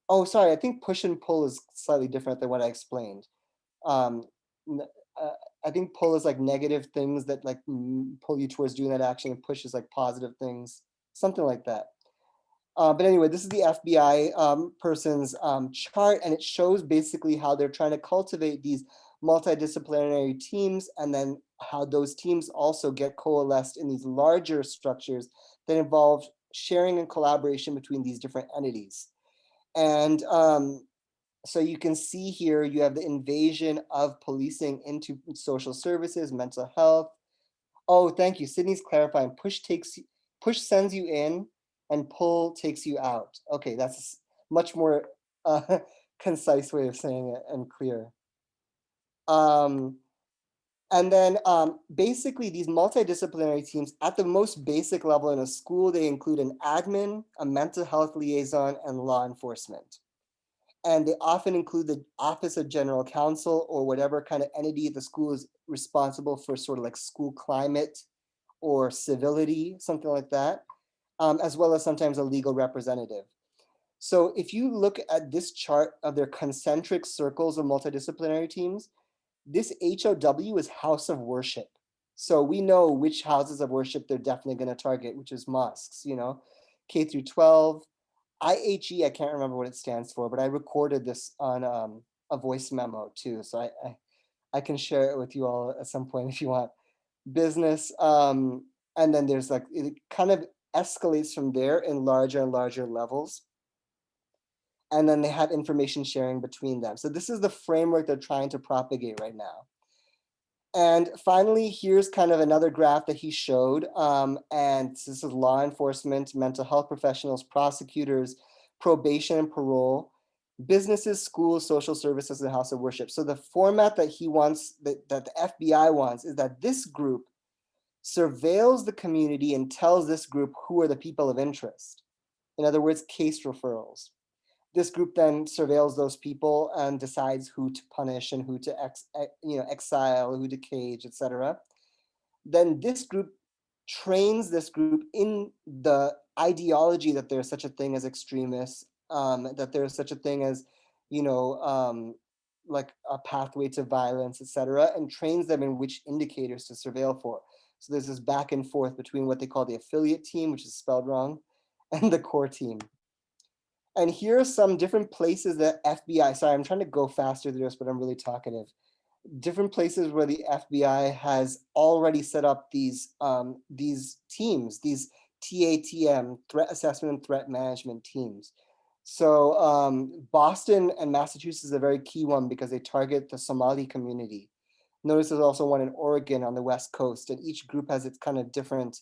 oh, sorry, I think push and pull is slightly different than what I explained. I think pull is like negative things that like pull you towards doing that action, and push is like positive things, something like that. But anyway, this is the FBI person's chart, and it shows basically how they're trying to cultivate these multidisciplinary teams, and then how those teams also get coalesced in these larger structures that involve sharing and collaboration between these different entities. And So you can see here, you have the invasion of policing into social services, mental health. Oh, thank you. Sydney's clarifying. Push sends you in and pull takes you out. Okay, that's a much more concise way of saying it and clear. And then basically these multidisciplinary teams at the most basic level in a school, they include an admin, a mental health liaison, and law enforcement. And they often include the Office of General Counsel or whatever kind of entity the school is responsible for, sort of like school climate or civility, something like that, as well as sometimes a legal representative. So if you look at this chart of their concentric circles of multidisciplinary teams, this HOW is house of worship. So we know which houses of worship they're definitely going to target, which is mosques, you know, K through 12. IHE, I can't remember what it stands for, but I recorded this on a voice memo too. So I can share it with you all at some point if you want. Business, and then there's like, it kind of escalates from there in larger and larger levels. And then they have information sharing between them. So this is the framework they're trying to propagate right now. And finally, here's kind of another graph that he showed. And this is law enforcement, mental health professionals, prosecutors, probation and parole, businesses, schools, social services, and house of worship. So the format that he wants, that the FBI wants, is that this group surveils the community and tells this group who are the people of interest. In other words, case referrals. This group then surveils those people and decides who to punish and who to exile, who to cage, etc. Then this group trains this group in the ideology that there's such a thing as extremists, that there's such a thing as, like a pathway to violence, etc., and trains them in which indicators to surveil for. So there's this back and forth between what they call the affiliate team, which is spelled wrong, and the core team. And here are some different places that FBI, sorry, I'm trying to go faster through this, but I'm really talkative. Different places where the FBI has already set up these teams, these TATM, threat assessment and threat management teams. So Boston and Massachusetts is a very key one because they target the Somali community. Notice there's also one in Oregon on the West Coast, and each group has its kind of different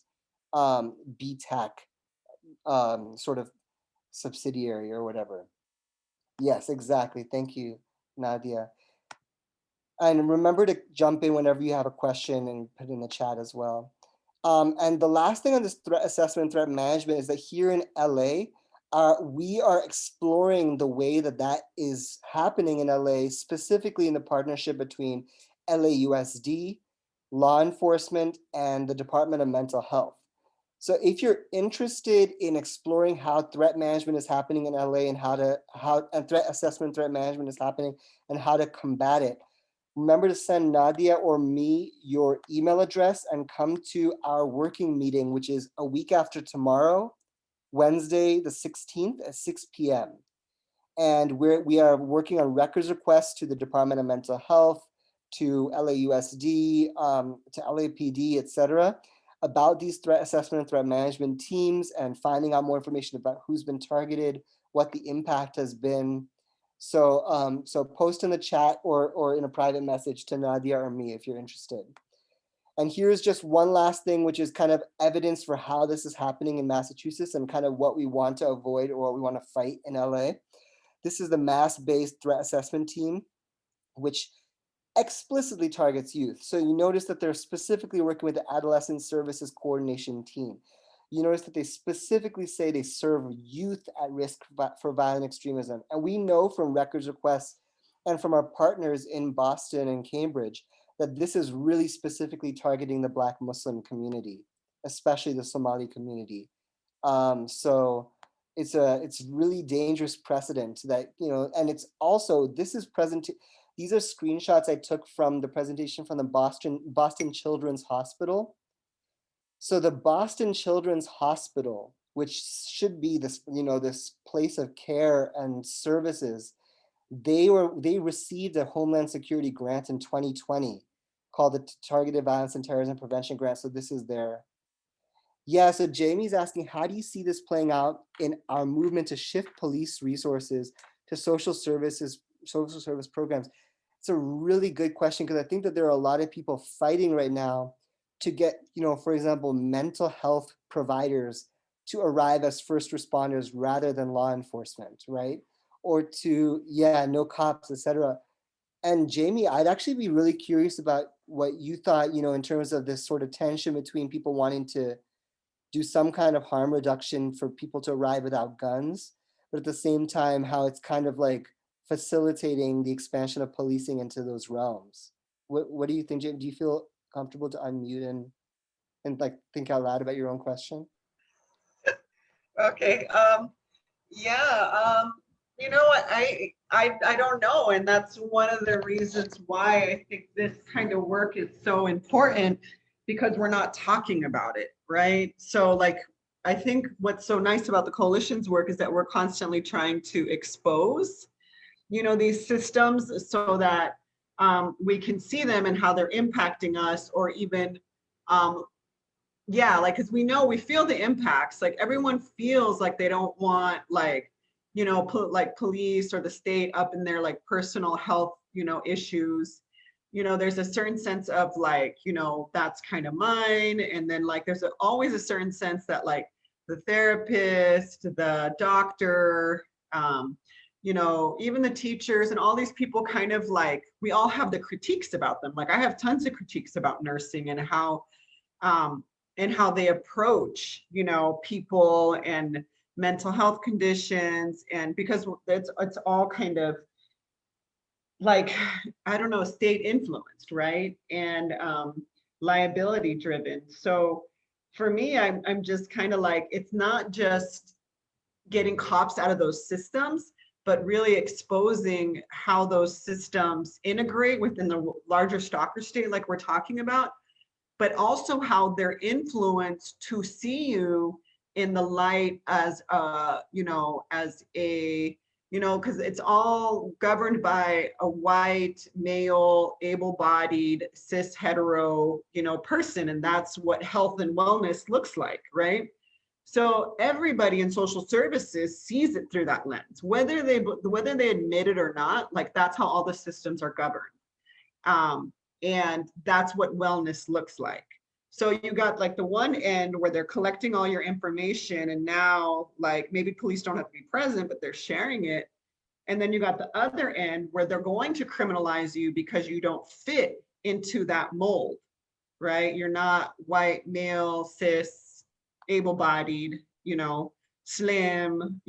BTAC sort of subsidiary or whatever. Yes, exactly. Thank you, Nadia. And remember to jump in whenever you have a question and put it in the chat as well. And the last thing on this threat assessment and threat management is that here in LA, we are exploring the way that that is happening in LA, specifically in the partnership between LAUSD, law enforcement, and the Department of Mental Health. So if you're interested in exploring how threat management is happening in LA and and threat assessment, threat management is happening and how to combat it, remember to send Nadia or me your email address and come to our working meeting, which is a week after tomorrow, Wednesday, the 16th at 6 p.m. And we are working on records requests to the Department of Mental Health, to LAUSD, to LAPD, etc., about these threat assessment and threat management teams and finding out more information about who's been targeted, what the impact has been. So, so post in the chat or in a private message to Nadia or me if you're interested. And here's just one last thing, which is kind of evidence for how this is happening in Massachusetts and kind of what we want to avoid or what we want to fight in LA. This is the mass-based threat assessment team, which explicitly targets youth. So you notice that they're specifically working with the Adolescent Services Coordination Team. You notice that they specifically say they serve youth at risk for violent extremism. And we know from records requests and from our partners in Boston and Cambridge that this is really specifically targeting the Black Muslim community, especially the Somali community. So it's really dangerous precedent that, and it's also, this is present. These are screenshots I took from the presentation from the Boston Children's Hospital. So the Boston Children's Hospital, which should be this, this place of care and services, they received a Homeland Security grant in 2020 called the Targeted Violence and Terrorism Prevention Grant. So this is there. Yeah, so Jamie's asking, how do you see this playing out in our movement to shift police resources to social services social service programs? It's a really good question, because I think that there are a lot of people fighting right now to get, for example, mental health providers to arrive as first responders rather than law enforcement, right? Or to, no cops, etc. And Jamie, I'd actually be really curious about what you thought, in terms of this sort of tension between people wanting to do some kind of harm reduction for people to arrive without guns, but at the same time, how it's kind of like facilitating the expansion of policing into those realms. What do you think, Jamie? Do you feel comfortable to unmute and like think out loud about your own question? Okay. Yeah. You know what? I don't know, and that's one of the reasons why I think this kind of work is so important, because we're not talking about it, right? So like, I think what's so nice about the coalition's work is that we're constantly trying to expose, these systems so that we can see them and how they're impacting us, or even like, because we feel the impacts. Like, everyone feels like they don't want, like, like police or the state up in their like personal health issues. There's a certain sense of like, that's kind of mine. And then like there's always a certain sense that like the therapist, the doctor, even the teachers and all these people, kind of like, we all have the critiques about them. Like, I have tons of critiques about nursing and how they approach, people and mental health conditions. And because it's all kind of like, I don't know, state influenced, right? And liability driven. So for me, I'm just kind of like, it's not just getting cops out of those systems, but really exposing how those systems integrate within the larger stalker state, like we're talking about, but also how they're influenced to see you in the light as as a, because it's all governed by a white, male, able-bodied, cis hetero, person. And that's what health and wellness looks like, right? So everybody in social services sees it through that lens, whether they admit it or not. Like, that's how all the systems are governed. And that's what wellness looks like. So you got like the one end where they're collecting all your information, and now like maybe police don't have to be present, but they're sharing it. And then you got the other end where they're going to criminalize you because you don't fit into that mold, right? You're not white, male, cis, able-bodied, slim,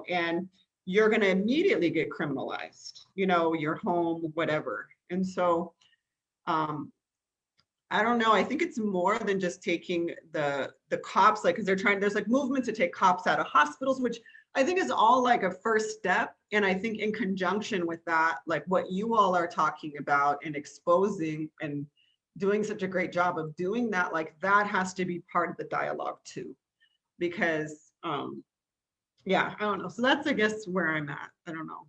and you're going to immediately get criminalized, your home, whatever. And so I don't know. I think it's more than just taking the cops, like, because there's like movement to take cops out of hospitals, which I think is all like a first step. And I think in conjunction with that, like what you all are talking about and exposing and doing such a great job of doing that, like that has to be part of the dialogue too. Because I don't know. So that's, I guess, where I'm at. I don't know.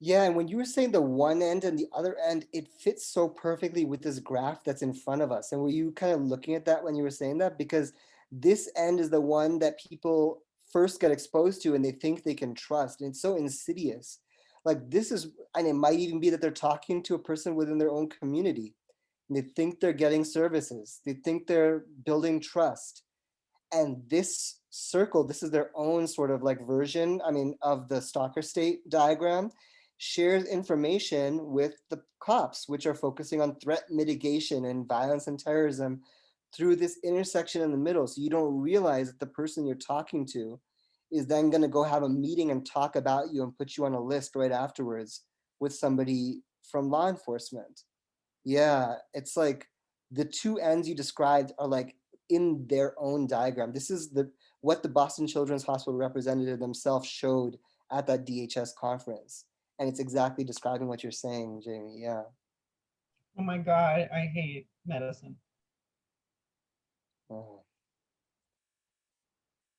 Yeah, and when you were saying the one end and the other end, it fits so perfectly with this graph that's in front of us. And were you kind of looking at that when you were saying that? Because this end is the one that people first get exposed to and they think they can trust. And it's so insidious. Like, this is, and it might even be that they're talking to a person within their own community. And they think they're getting services. They think they're building trust. And this circle, this is their own sort of like version, of the stalker state diagram, shares information with the cops, which are focusing on threat mitigation and violence and terrorism through this intersection in the middle. So you don't realize that the person you're talking to is then going to go have a meeting and talk about you and put you on a list right afterwards with somebody from law enforcement. Yeah, it's like the two ends you described are like in their own diagram. This is what the Boston Children's Hospital representative themselves showed at that DHS conference. And it's exactly describing what you're saying, Jamie. Yeah. Oh my God, I hate medicine. Oh.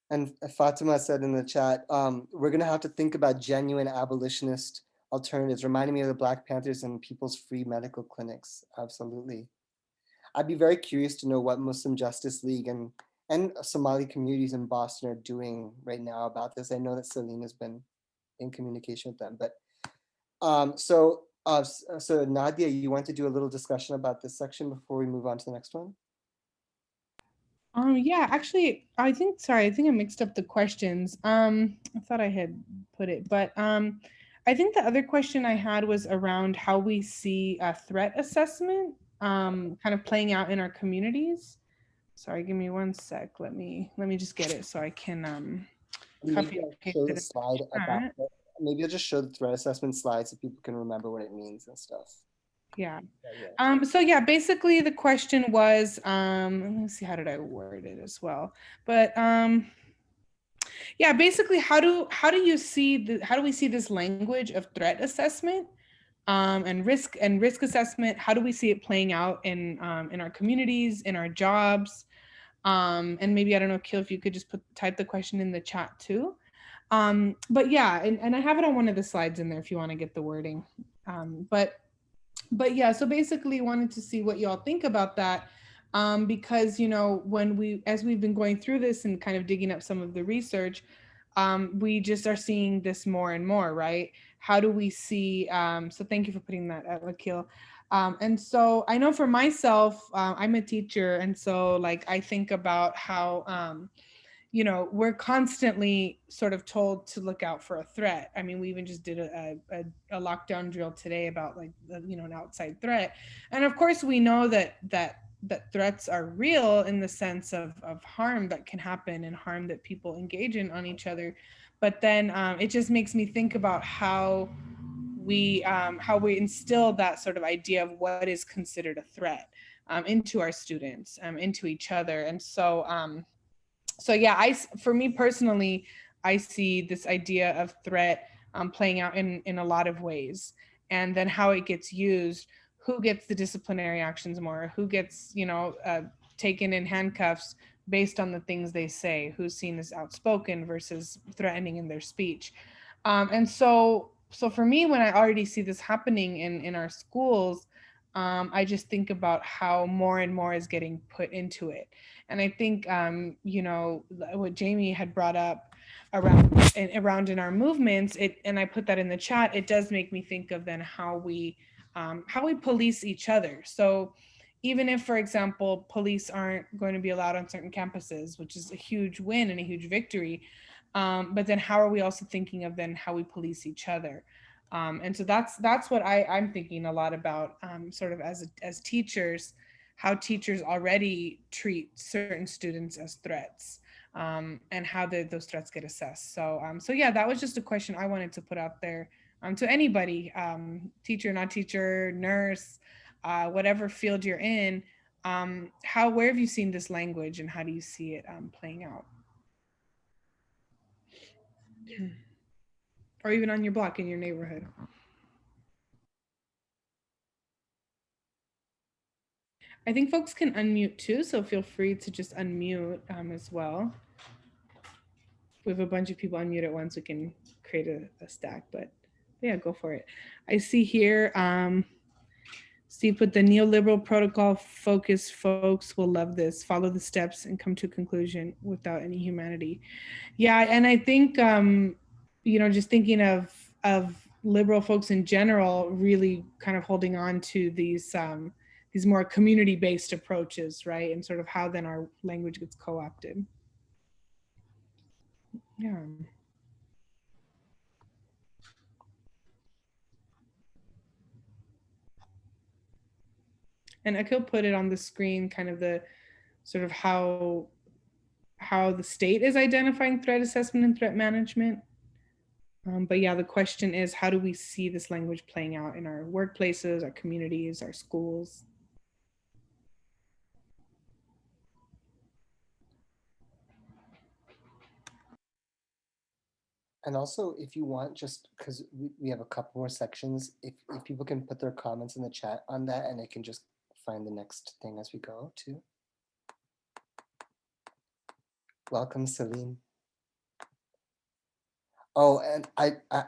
And Fatima said in the chat, we're going to have to think about genuine abolitionist alternatives, reminding me of the Black Panthers and People's Free Medical Clinics. Absolutely. I'd be very curious to know what Muslim Justice League and Somali communities in Boston are doing right now about this. I know that Celine has been in communication with them, but So Nadia, you want to do a little discussion about this section before we move on to the next one? Yeah, actually, I think, sorry, I think I mixed up the questions. I thought I had put it, but I think the other question I had was around how we see a threat assessment kind of playing out in our communities. Sorry, give me one sec. Let me just get it so I can copy Maybe and I'll paste show it the in slide the about chat. it. Maybe I'll just show the threat assessment slide so people can remember what it means and stuff. Yeah. Yeah. So yeah, basically the question was, let me see, how did I word it as well? But yeah, basically how do you see how do we see this language of threat assessment and risk assessment? How do we see it playing out in our communities, in our jobs? And maybe, I don't know, Kil, if you could just type the question in the chat too. But yeah, and I have it on one of the slides in there if you want to get the wording. But yeah, so basically wanted to see what y'all think about that. Because, you know, as we've been going through this and kind of digging up some of the research, we just are seeing this more and more, right? How do we see, so thank you for putting that, Akil. And so I know for myself, I'm a teacher. And so like, I think about how, you know, we're constantly sort of told to look out for a threat. I mean, we even just did a lockdown drill today about like, you know, an outside threat. And of course we know that threats are real in the sense of harm that can happen and harm that people engage in on each other. But then it just makes me think about how we instill that sort of idea of what is considered a threat into our students, into each other. And so yeah, for me personally, I see this idea of threat playing out in a lot of ways, and then how it gets used, who gets the disciplinary actions more, who gets, you know, taken in handcuffs based on the things they say, who's seen as outspoken versus threatening in their speech. And so for me, when I already see this happening in our schools, I just think about how more and more is getting put into it. And I think, you know, what Jamie had brought up around in our movements, and I put that in the chat, it does make me think of then how we police each other. So even if, for example, police aren't going to be allowed on certain campuses, which is a huge win and a huge victory, but then how are we also thinking of then how we police each other? And so that's what I'm thinking a lot about, sort of as teachers, how teachers already treat certain students as threats, and how those threats get assessed. So yeah, that was just a question I wanted to put out there to anybody, teacher, not teacher, nurse, whatever field you're in. Where have you seen this language, and how do you see it playing out? Or even on your block, in your neighborhood. I think folks can unmute too, so feel free to just unmute as well. If we have a bunch of people unmute at once, we can create a stack, but yeah, go for it. I see here, Steve put the neoliberal protocol focus folks will love this, follow the steps and come to a conclusion without any humanity. Yeah, and I think, you know, just thinking of liberal folks in general, really kind of holding on to these more community-based approaches, right? And sort of how then our language gets co-opted. Yeah. And Akil put it on the screen, kind of the sort of how the state is identifying threat assessment and threat management. But yeah, the question is, how do we see this language playing out in our workplaces, our communities, our schools? And also, if you want, just because we have a couple more sections, if people can put their comments in the chat on that, and I can just find the next thing as we go too. Welcome, Celine. Oh, and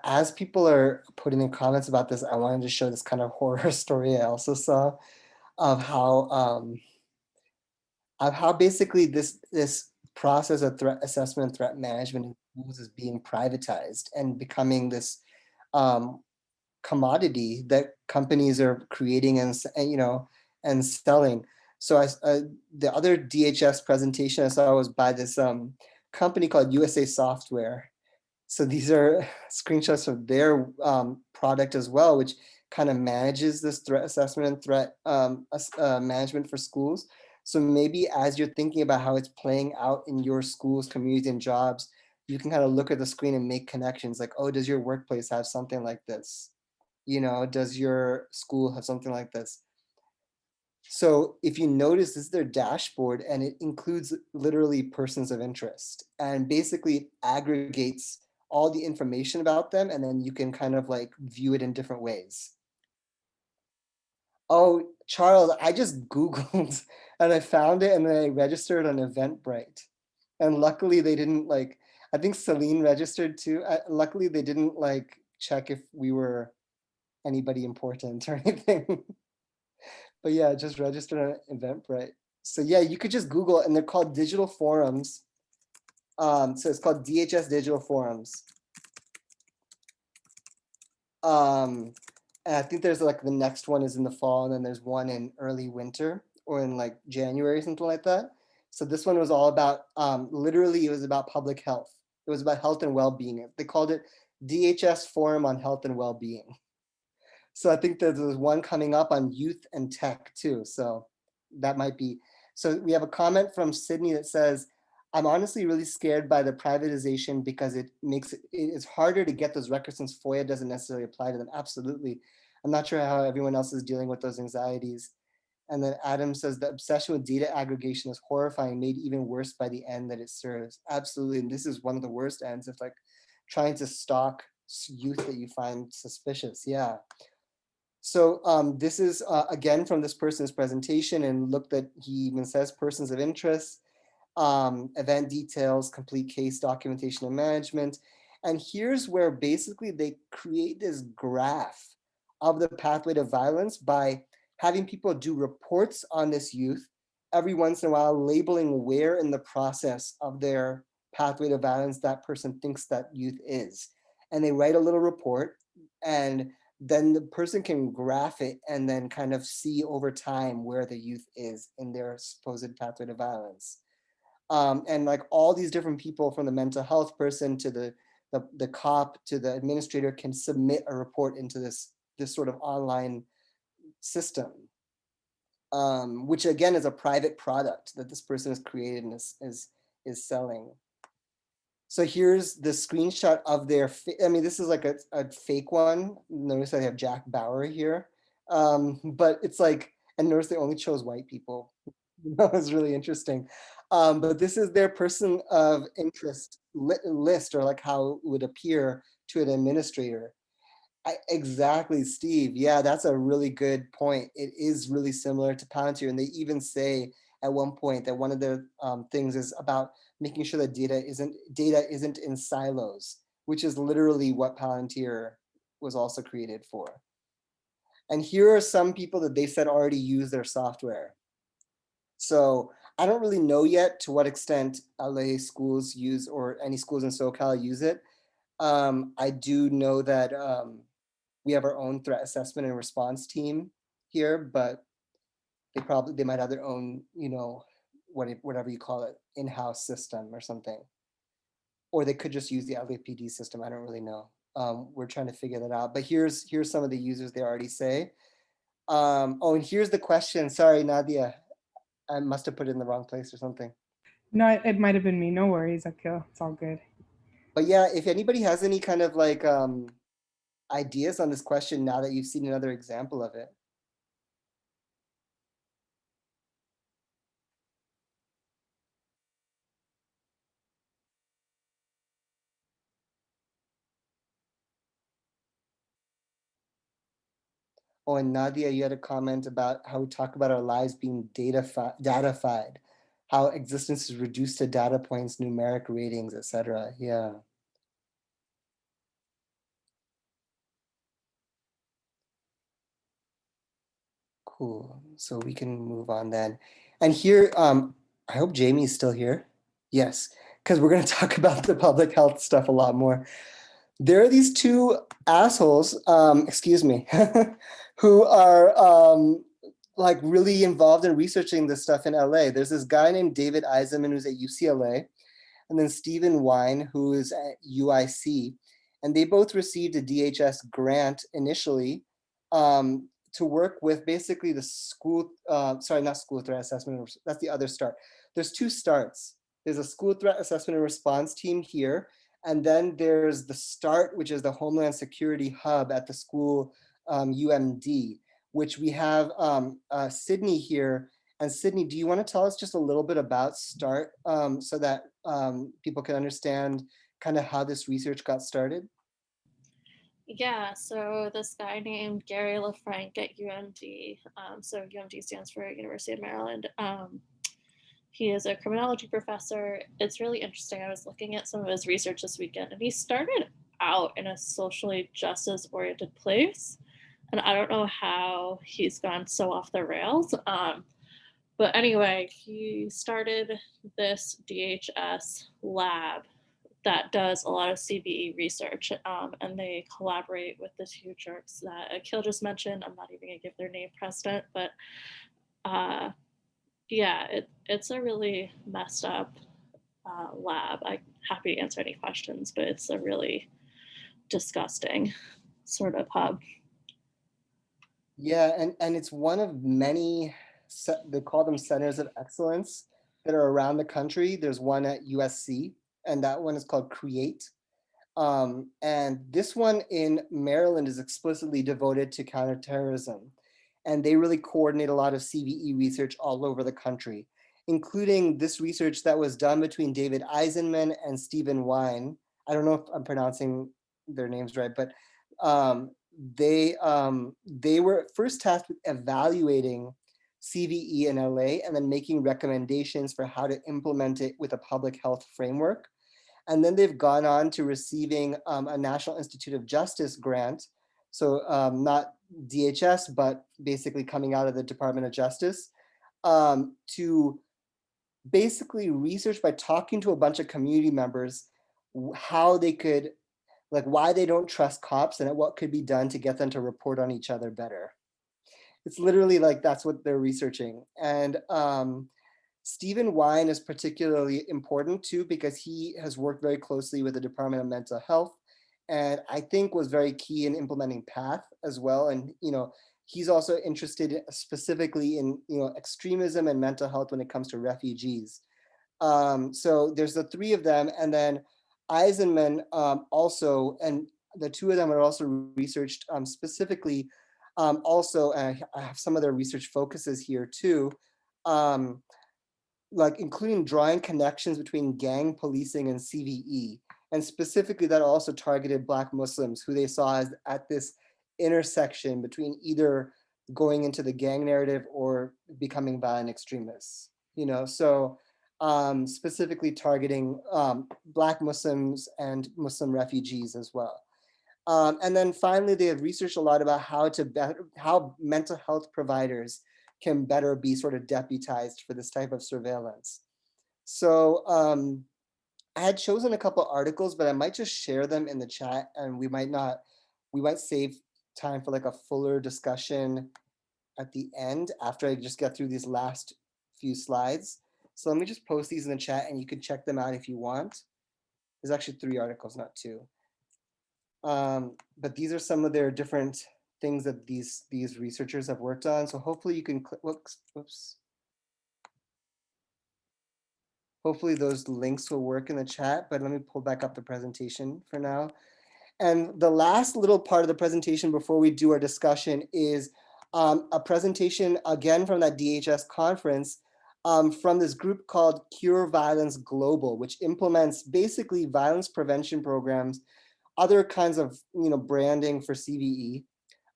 as people are putting in comments about this, I wanted to show this kind of horror story I also saw of how basically this process of threat assessment and threat management in schools is being privatized and becoming this kind commodity that companies are creating and you know, and selling. So the other DHS presentation I saw was by this company called USA Software. So these are screenshots of their product as well, which kind of manages this threat assessment and threat management for schools. So maybe as you're thinking about how it's playing out in your schools, communities, and jobs, you can kind of look at the screen and make connections like, oh, does your workplace have something like this? You know, does your school have something like this? So if you notice, this is their dashboard and it includes literally persons of interest and basically aggregates all the information about them, and then you can kind of like view it in different ways. Oh, Charles, I just Googled and I found it and then I registered on Eventbrite. And luckily they didn't like, I think Celine registered too. Luckily they didn't like check if we were anybody important or anything. But yeah, just registered on Eventbrite. So yeah, you could just Google it and they're called digital forums. So it's called DHS Digital Forums. And I think there's like the next one is in the fall and then there's one in early winter or in like January, something like that. So this one was all about, literally it was about public health. It was about health and well-being. They called it DHS Forum on Health and Well-being. So I think there's one coming up on youth and tech too. So that might be, so we have a comment from Sydney that says, I'm honestly really scared by the privatization because it makes it's harder to get those records since FOIA doesn't necessarily apply to them. Absolutely. I'm not sure how everyone else is dealing with those anxieties. And then Adam says the obsession with data aggregation is horrifying, made even worse by the end that it serves. Absolutely. And this is one of the worst ends of like trying to stalk youth that you find suspicious. Yeah. So this is again from this person's presentation, and look that he even says persons of interest, event details, complete case documentation and management. And here's where basically they create this graph of the pathway to violence by having people do reports on this youth every once in a while, labeling where in the process of their pathway to violence that person thinks that youth is. And they write a little report, and then the person can graph it and then kind of see over time where the youth is in their supposed pathway to violence. And like all these different people, from the mental health person to the cop to the administrator, can submit a report into this sort of online system, which again is a private product that this person has created and is selling. So here's the screenshot of their, I mean, this is like a fake one. Notice I have Jack Bauer here, but it's like, and notice they only chose white people. That was really interesting. But this is their person of interest list, or like how it would appear to an administrator. Exactly, Steve. Yeah, that's a really good point. It is really similar to Palantir, and they even say at one point that one of the things is about making sure that data isn't in silos, which is literally what Palantir was also created for. And here are some people that they said already use their software. So I don't really know yet to what extent LA schools use, or any schools in SoCal use it. I do know that we have our own threat assessment and response team here, but they might have their own, you know, whatever you call it, in-house system or something. Or they could just use the LAPD system. I don't really know. We're trying to figure that out. But here's some of the users they already say. Oh, and here's the question. Sorry, Nadia. I must have put it in the wrong place or something. No, it might have been me. No worries, Akil. It's all good. But yeah, if anybody has any kind of like ideas on this question now that you've seen another example of it. Oh, and Nadia, you had a comment about how we talk about our lives being datafied, how existence is reduced to data points, numeric ratings, etc. Yeah. Cool. So we can move on then. And here, I hope Jamie's still here. Yes, because we're going to talk about the public health stuff a lot more. there are these two assholes, excuse me, who are like really involved in researching this stuff in LA. There's this guy named David Eisenman who's at UCLA, and then Stephen Wine, who is at UIC. And they both received a DHS grant initially to work with basically the school, sorry, not school threat assessment, that's the other start. There's two starts. There's a school threat assessment and response team here, and then there's the START, which is the Homeland Security Hub at the school UMD, which we have Sydney here. And Sydney, do you want to tell us just a little bit about START so that people can understand kind of how this research got started? Yeah, so this guy named Gary LaFranc at UMD, so UMD stands for University of Maryland. He is a criminology professor. It's really interesting. I was looking at some of his research this weekend, and he started out in a socially justice-oriented place. And I don't know how he's gone so off the rails. But anyway, he started this DHS lab that does a lot of CVE research, and they collaborate with the two jerks that Akil just mentioned. I'm not even gonna give their name precedent, but yeah, it's a really messed up lab. I'm happy to answer any questions, but it's a really disgusting sort of hub. Yeah, and it's one of many, they call them centers of excellence that are around the country. There's one at USC, and that one is called CREATE. And this one in Maryland is explicitly devoted to counterterrorism. And they really coordinate a lot of CVE research all over the country, including this research that was done between David Eisenman and Stephen Wine. I don't know if I'm pronouncing their names right, but they were first tasked with evaluating CVE in LA and then making recommendations for how to implement it with a public health framework. And then they've gone on to receiving a National Institute of Justice grant. So not DHS, but basically coming out of the Department of Justice to basically research by talking to a bunch of community members how they could, like why they don't trust cops and what could be done to get them to report on each other better. It's literally like that's what they're researching. And Stephen Wine is particularly important too because he has worked very closely with the Department of Mental Health, and I think was very key in implementing PATH as well. And he's also interested specifically in extremism and mental health when it comes to refugees. So there's the three of them, and then Eisenman also, and the two of them are also researched specifically. Also, I have some of their research focuses here too. Like including drawing connections between gang policing and CVE. And specifically that also targeted Black Muslims who they saw as at this intersection between either going into the gang narrative or becoming violent extremists, so specifically targeting Black Muslims and Muslim refugees as well. And then finally, they have researched a lot about how mental health providers can better be sort of deputized for this type of surveillance. So I had chosen a couple articles, but I might just share them in the chat, and we might save time for like a fuller discussion at the end after I just get through these last few slides. So let me just post these in the chat and you can check them out if you want. There's actually 3 articles, not 2. But these are some of their different things that these researchers have worked on. So hopefully you can click, whoops. Hopefully those links will work in the chat, but let me pull back up the presentation for now. And the last little part of the presentation before we do our discussion is a presentation again from that DHS conference from this group called Cure Violence Global, which implements basically violence prevention programs, other kinds of branding for CVE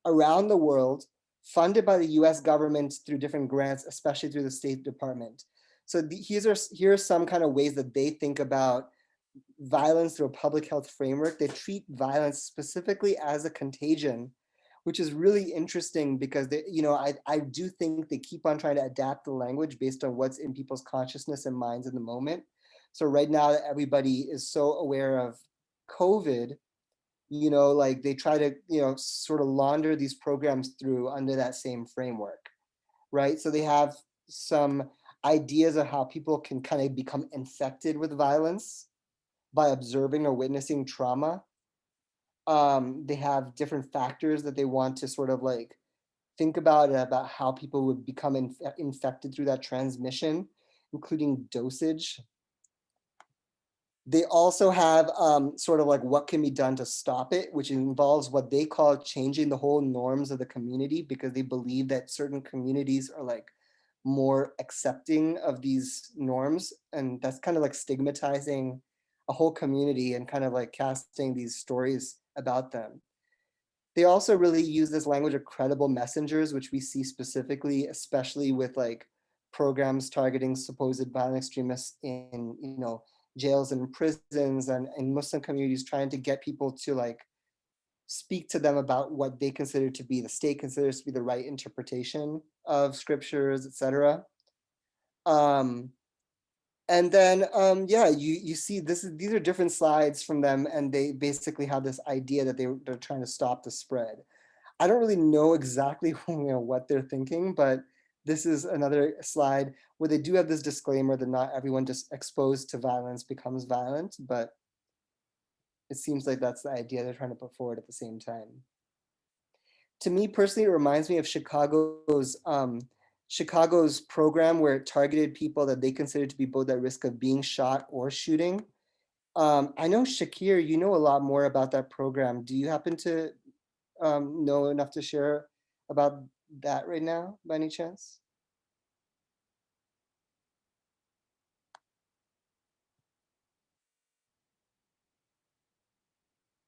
around the world, funded by the US government through different grants, especially through the State Department. So here are some kind of ways that they think about violence through a public health framework. They treat violence specifically as a contagion, which is really interesting because I do think they keep on trying to adapt the language based on what's in people's consciousness and minds in the moment. So right now that everybody is so aware of COVID, like they try to, sort of launder these programs through under that same framework, right? So they have some ideas of how people can kind of become infected with violence by observing or witnessing trauma. They have different factors that they want to sort of like think about how people would become infected through that transmission, including dosage. They also have sort of like what can be done to stop it, which involves what they call changing the whole norms of the community, because they believe that certain communities are like more accepting of these norms. And that's kind of like stigmatizing a whole community and kind of like casting these stories about them. They also really use this language of credible messengers, which we see specifically, especially with like programs targeting supposed violent extremists in, jails and prisons and in Muslim communities, trying to get people to like speak to them about what they consider to be, the state considers to be the right interpretation of scriptures, etc. And then, yeah, you see these are different slides from them, and they basically have this idea that they're trying to stop the spread. I don't really know exactly what they're thinking, but this is another slide where they do have this disclaimer that not everyone just exposed to violence becomes violent, but it seems like that's the idea they're trying to put forward at the same time. To me personally, it reminds me of Chicago's program where it targeted people that they considered to be both at risk of being shot or shooting. I know Shakir, you know a lot more about that program. Do you happen to know enough to share about that right now, by any chance?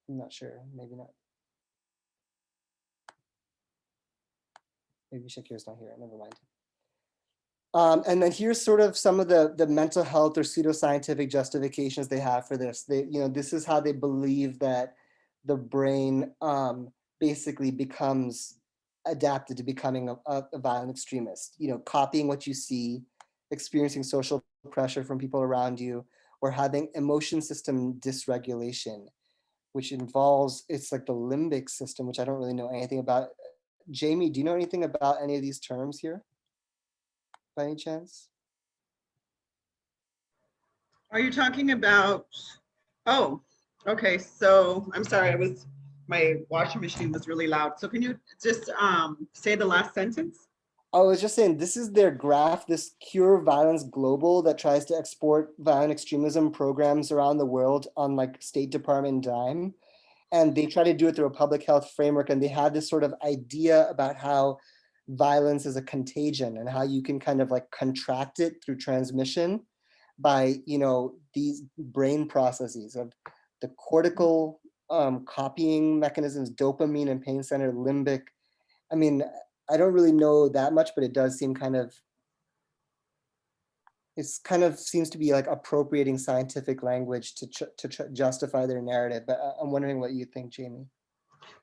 I'm not sure, maybe not. Maybe Shakir's not here, never mind. And then here's sort of some of the mental health or pseudoscientific justifications they have for this. This is how they believe that the brain basically becomes adapted to becoming a violent extremist. Copying what you see, experiencing social pressure from people around you, or having emotion system dysregulation, which involves, it's like the limbic system, which I don't really know anything about. Jamie, do you know anything about any of these terms here, by any chance? Are you talking about, oh, okay, so I'm sorry, my washing machine was really loud. So can you just say the last sentence? I was just saying, this is their graph, this Cure Violence Global that tries to export violent extremism programs around the world on like State Department dime. And they try to do it through a public health framework. And they have this sort of idea about how violence is a contagion and how you can kind of like contract it through transmission by, these brain processes of the cortical copying mechanisms, dopamine and pain center, limbic. I mean, I don't really know that much, but it does seem it's kind of seems to be like appropriating scientific language to justify their narrative. But I'm wondering what you think, Jamie.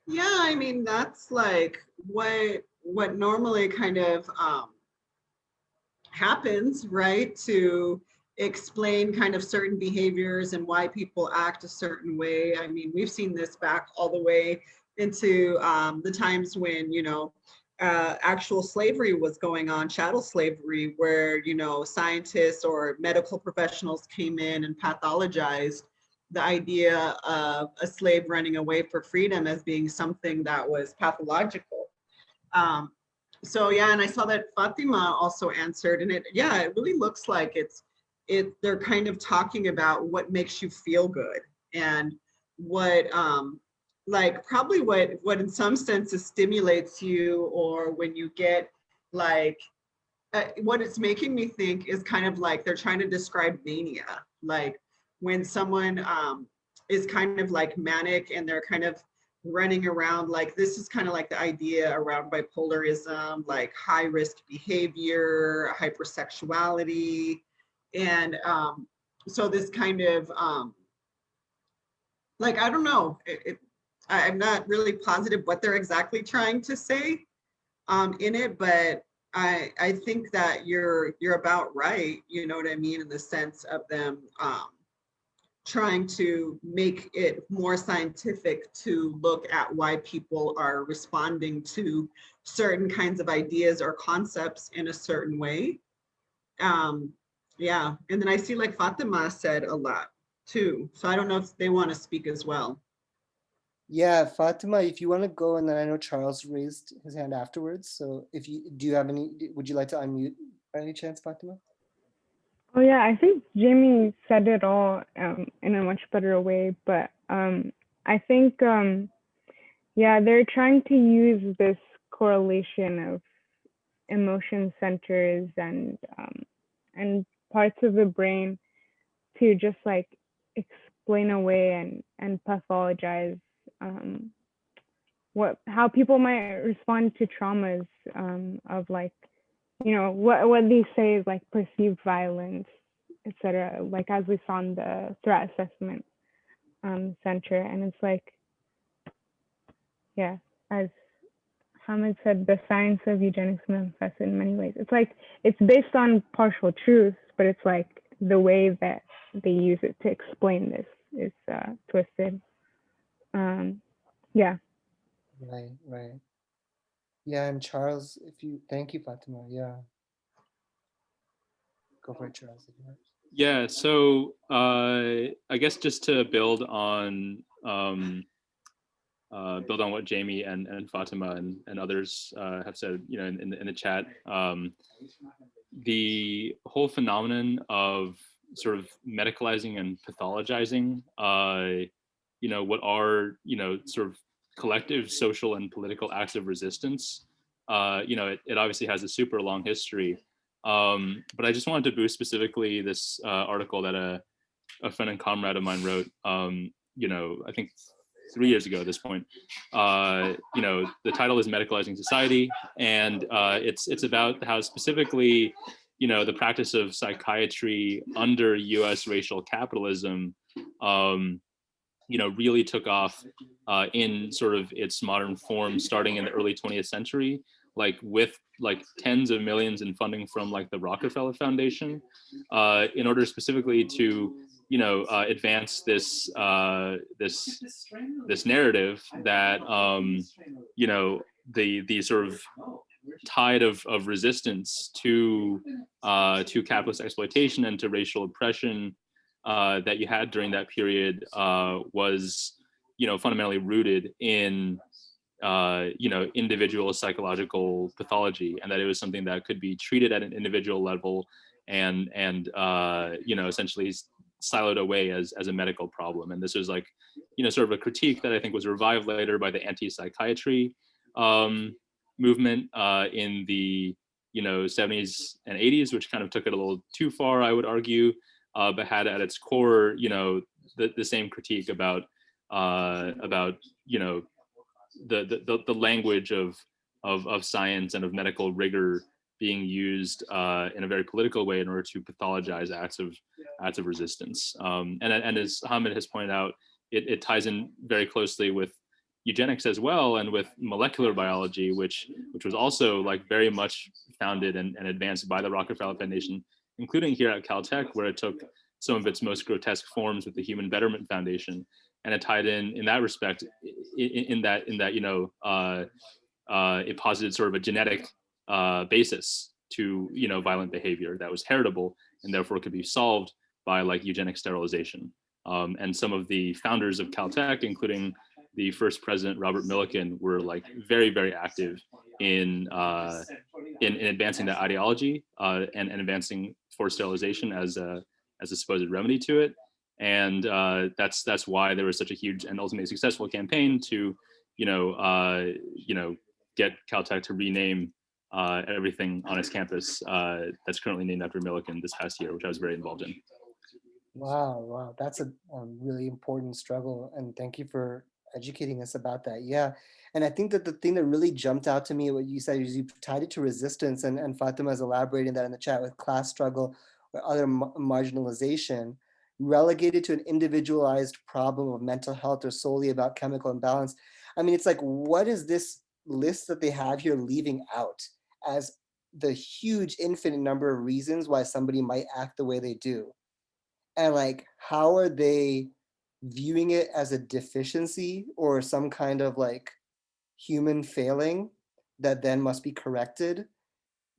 Yeah, I mean, that's like what normally kind of happens, right? To explain kind of certain behaviors and why people act a certain way. I mean, we've seen this back all the way into the times when, actual slavery was going on, chattel slavery, where, scientists or medical professionals came in and pathologized the idea of a slave running away for freedom as being something that was pathological. So yeah, and I saw that Fatima also answered, and it really looks like they're kind of talking about what makes you feel good and what like probably what in some senses stimulates you, or when you get like what it's making me think is kind of like they're trying to describe mania, like when someone is kind of like manic and they're kind of running around, like this is kind of like the idea around bipolarism, like high risk behavior, hypersexuality. And so this kind of like, I don't know, I'm not really positive what they're exactly trying to say in it, but I think that you're about right, you know what I mean, in the sense of them trying to make it more scientific to look at why people are responding to certain kinds of ideas or concepts in a certain way. Yeah, and then I see like Fatima said a lot too. So I don't know if they want to speak as well. Yeah, Fatima, if you want to go, and then I know Charles raised his hand afterwards. So if you do, you have any? Would you like to unmute by any chance, Fatima? Oh yeah, I think Jamie said it all in a much better way, but I think yeah, they're trying to use this correlation of emotion centers and parts of the brain to just like explain away and pathologize how people might respond to traumas of like, you know, what they say is like perceived violence, etc. Like as we saw in the threat assessment center, and it's like, yeah, as Hamid said, the science of eugenics manifests in many ways. It's like it's based on partial truths, but it's like the way that they use it to explain this is twisted. Yeah. Right, right. Yeah, and Charles, if you thank you, Fatima. Yeah, go for it, Charles. If you want. Yeah, so I guess just to build on what Jamie and Fatima and others have said, you know, in the chat, the whole phenomenon of sort of medicalizing and pathologizing, you know, what are, you know, sort of collective social and political acts of resistance. You know, it obviously has a super long history. But I just wanted to boost specifically this article that a friend and comrade of mine wrote, you know, I think 3 years ago at this point. You know, the title is Medicalizing Society, and it's about how specifically, you know, the practice of psychiatry under US racial capitalism, you know, really took off in sort of its modern form starting in the early 20th century, like with like tens of millions in funding from like the Rockefeller Foundation, in order specifically to, you know, advance this this narrative that you know, the sort of tide of resistance to capitalist exploitation and to racial oppression that you had during that period was, you know, fundamentally rooted in you know, individual psychological pathology, and that it was something that could be treated at an individual level and you know, essentially siloed away as a medical problem. And this was like, you know, sort of a critique that I think was revived later by the anti-psychiatry movement in the, you know, 70s and 80s, which kind of took it a little too far, I would argue, but had at its core, you know, the same critique about you know, the language of science and of medical rigor being used in a very political way in order to pathologize acts of resistance. And as Hamid has pointed out, it ties in very closely with eugenics as well, and with molecular biology, which was also like very much founded and advanced by the Rockefeller Foundation, including here at Caltech, where it took some of its most grotesque forms with the Human Betterment Foundation, and it tied in that respect, in that you know, it posited sort of a genetic basis to, you know, violent behavior that was heritable and therefore could be solved by like eugenic sterilization. And some of the founders of Caltech, including the first president Robert Millikan, were like very active in advancing that ideology and advancing forced sterilization as a supposed remedy to it. And that's why there was such a huge and ultimately successful campaign to, you know, get Caltech to rename everything on its campus that's currently named after Millikan this past year, which I was very involved in. Wow, that's a really important struggle, and thank you for educating us about that. Yeah, and I think that the thing that really jumped out to me, what you said, is you tied it to resistance, and Fatima is elaborating that in the chat with class struggle or other marginalization, relegated to an individualized problem of mental health or solely about chemical imbalance. I mean, it's like, what is this list that they have here leaving out as the huge infinite number of reasons why somebody might act the way they do? and like how are they viewing it as a deficiency or some kind of like human failing that then must be corrected,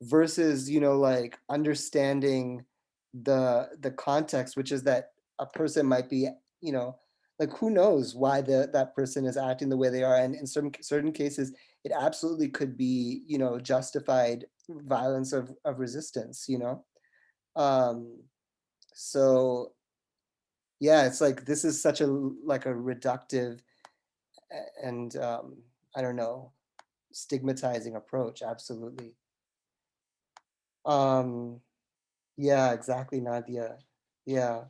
versus, you know, like understanding the context, which is that a person might be, you know, like who knows why that person is acting the way they are, and in certain cases it absolutely could be, you know, justified violence of resistance, you know. um so yeah, it's like this is such a like a reductive and I don't know, stigmatizing approach. Absolutely. um yeah, exactly, Nadia. Yeah.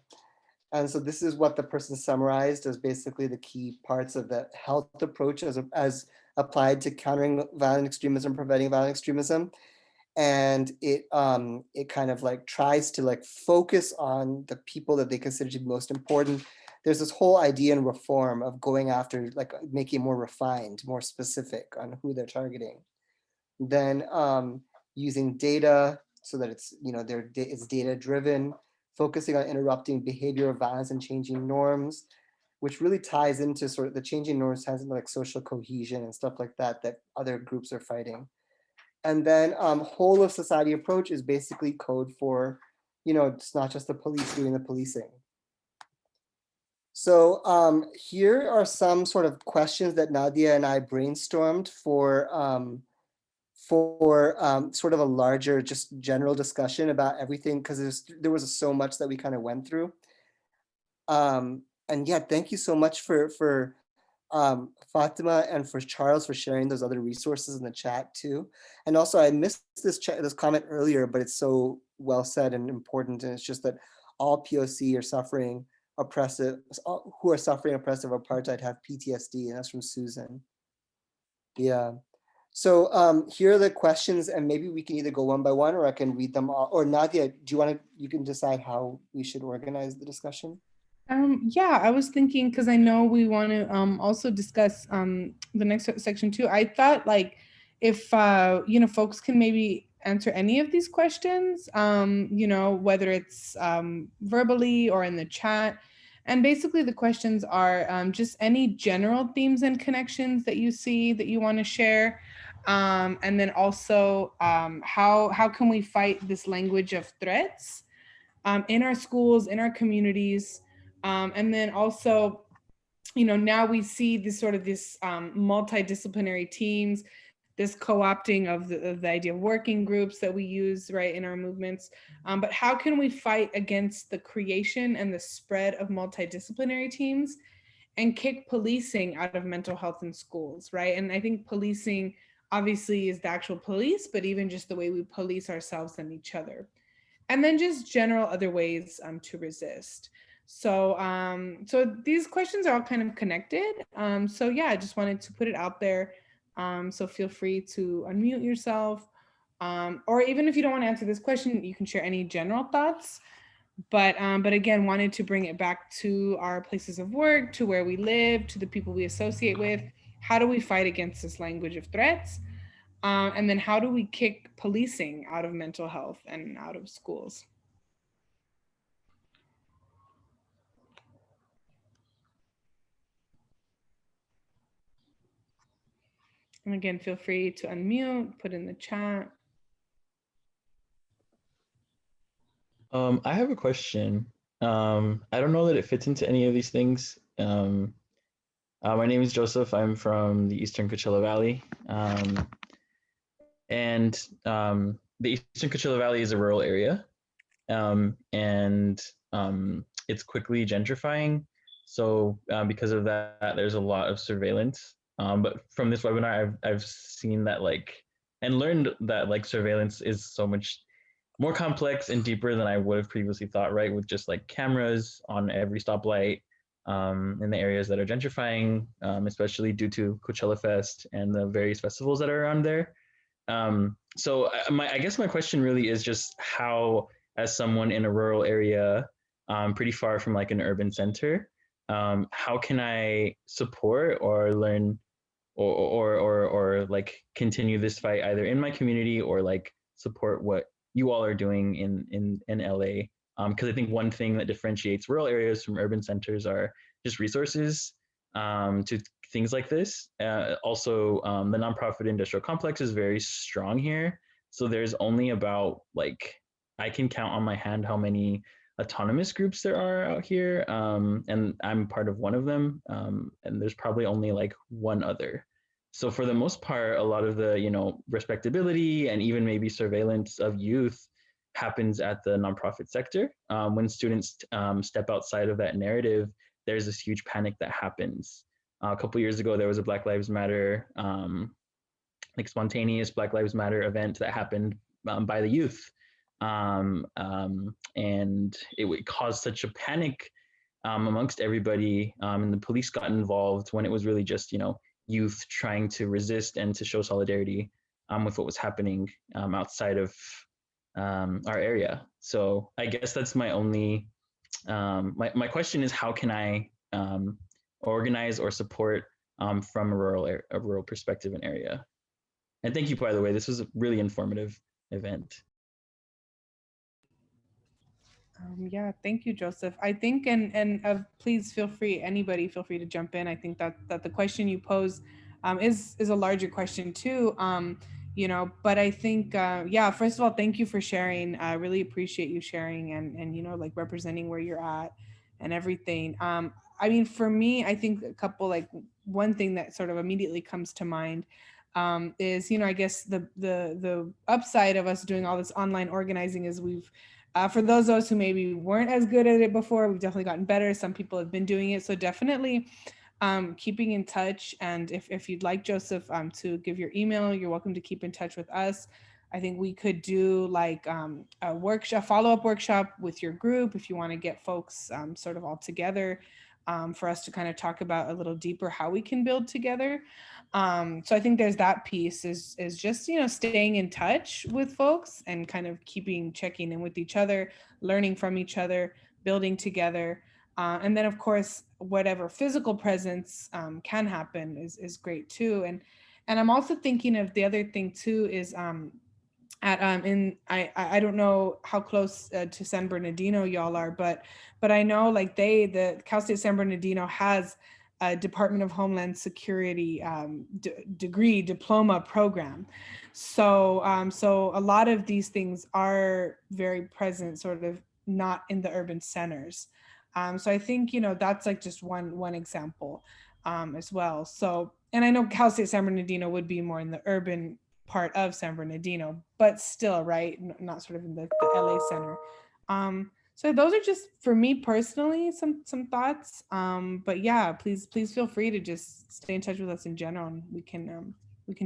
And so this is what the person summarized as basically the key parts of the health approach as applied to countering violent extremism, preventing violent extremism. And it kind of like tries to like focus on the people that they consider to be most important. There's this whole idea in reform of going after, like making it more refined, more specific on who they're targeting. Then using data so that it's, you know, it's data driven, focusing on interrupting behavioral violence and changing norms, which really ties into sort of the changing norms, ties into like social cohesion and stuff like that that other groups are fighting. And then whole of society approach is basically code for, you know, it's not just the police doing the policing. So here are some sort of questions that Nadia and I brainstormed for sort of a larger, just general discussion about everything, because there was so much that we kind of went through. And yeah, thank you so much for Fatima and for Charles for sharing those other resources in the chat too. And also I missed this comment earlier, but it's so well said and important. And it's just that all POC are suffering oppressive, who are suffering oppressive apartheid have PTSD, and that's from Susan. Yeah. So here are the questions, and maybe we can either go one by one or I can read them all. Or Nadia, do you want to, you can decide how we should organize the discussion. Yeah, I was thinking, because I know we want to also discuss the next section too. I thought like if you know, folks can maybe answer any of these questions, you know, whether it's verbally or in the chat. And basically the questions are just any general themes and connections that you see that you want to share. And then also how can we fight this language of threats in our schools, in our communities. And then also, you know, now we see this sort of this multidisciplinary teams, this co-opting of the idea of working groups that we use right in our movements. But how can we fight against the creation and the spread of multidisciplinary teams and kick policing out of mental health in schools, right? And I think policing obviously is the actual police, but even just the way we police ourselves and each other. And then just general other ways to resist. So so these questions are all kind of connected. So yeah, I just wanted to put it out there. So feel free to unmute yourself. Or even if you don't want to answer this question, you can share any general thoughts. But again, wanted to bring it back to our places of work, to where we live, to the people we associate with. How do we fight against this language of threats? And then how do we kick policing out of mental health and out of schools? And again, feel free to unmute, put in the chat. I have a question. I don't know that it fits into any of these things. My name is Joseph. I'm from the Eastern Coachella Valley. And the Eastern Coachella Valley is a rural area. And it's quickly gentrifying. So because of that, there's a lot of surveillance. But from this webinar, I've seen that like, and learned that like surveillance is so much more complex and deeper than I would have previously thought, right? With just like cameras on every stoplight in the areas that are gentrifying, especially due to Coachella Fest and the various festivals that are around there. I guess my question really is just how, as someone in a rural area, pretty far from like an urban center, how can I support or learn or like continue this fight either in my community or like support what you all are doing in LA Because I think one thing that differentiates rural areas from urban centers are just resources to things like this. Also, the nonprofit industrial complex is very strong here. So there's only about like, I can count on my hand how many autonomous groups there are out here. And I'm part of one of them. And there's probably only like one other. So for the most part, a lot of the, respectability and even maybe surveillance of youth happens at the nonprofit sector. When students step outside of that narrative, there's this huge panic that happens. A couple years ago, there was a Black Lives Matter, like spontaneous Black Lives Matter event that happened by the youth. And it caused such a panic amongst everybody, and the police got involved when it was really just, youth trying to resist and to show solidarity with what was happening outside of our area. So I guess that's my only, my question is, how can I organize or support from a rural perspective and area? And thank you, by the way, this was a really informative event. Yeah, thank you, Joseph. I think, and please feel free, anybody feel free to jump in. I think that the question you pose is a larger question too. But I think, yeah, first of all, thank you for sharing. I really appreciate you sharing and like representing where you're at and everything. I mean, for me, I think a couple, like one thing that sort of immediately comes to mind is, I guess the upside of us doing all this online organizing is we've, for those of us who maybe weren't as good at it before, we've definitely gotten better. Some people have been doing it. So definitely keeping in touch. And if you'd like, Joseph, to give your email, you're welcome to keep in touch with us. I think we could do like a workshop, follow-up workshop with your group if you want to get folks sort of all together for us to kind of talk about a little deeper how we can build together. So I think there's that piece is just, staying in touch with folks and kind of checking in with each other, learning from each other, building together. And then of course, whatever physical presence can happen is great too. And I'm also thinking of the other thing too is I don't know how close to San Bernardino y'all are, but I know like the Cal State San Bernardino has a Department of Homeland Security diploma program. So so a lot of these things are very present, sort of not in the urban centers. So I think, that's like just one example as well. So, and I know Cal State San Bernardino would be more in the urban part of San Bernardino, but still, right, not sort of in the LA center. So those are just, for me personally, some thoughts. But yeah, please feel free to just stay in touch with us in general, and we can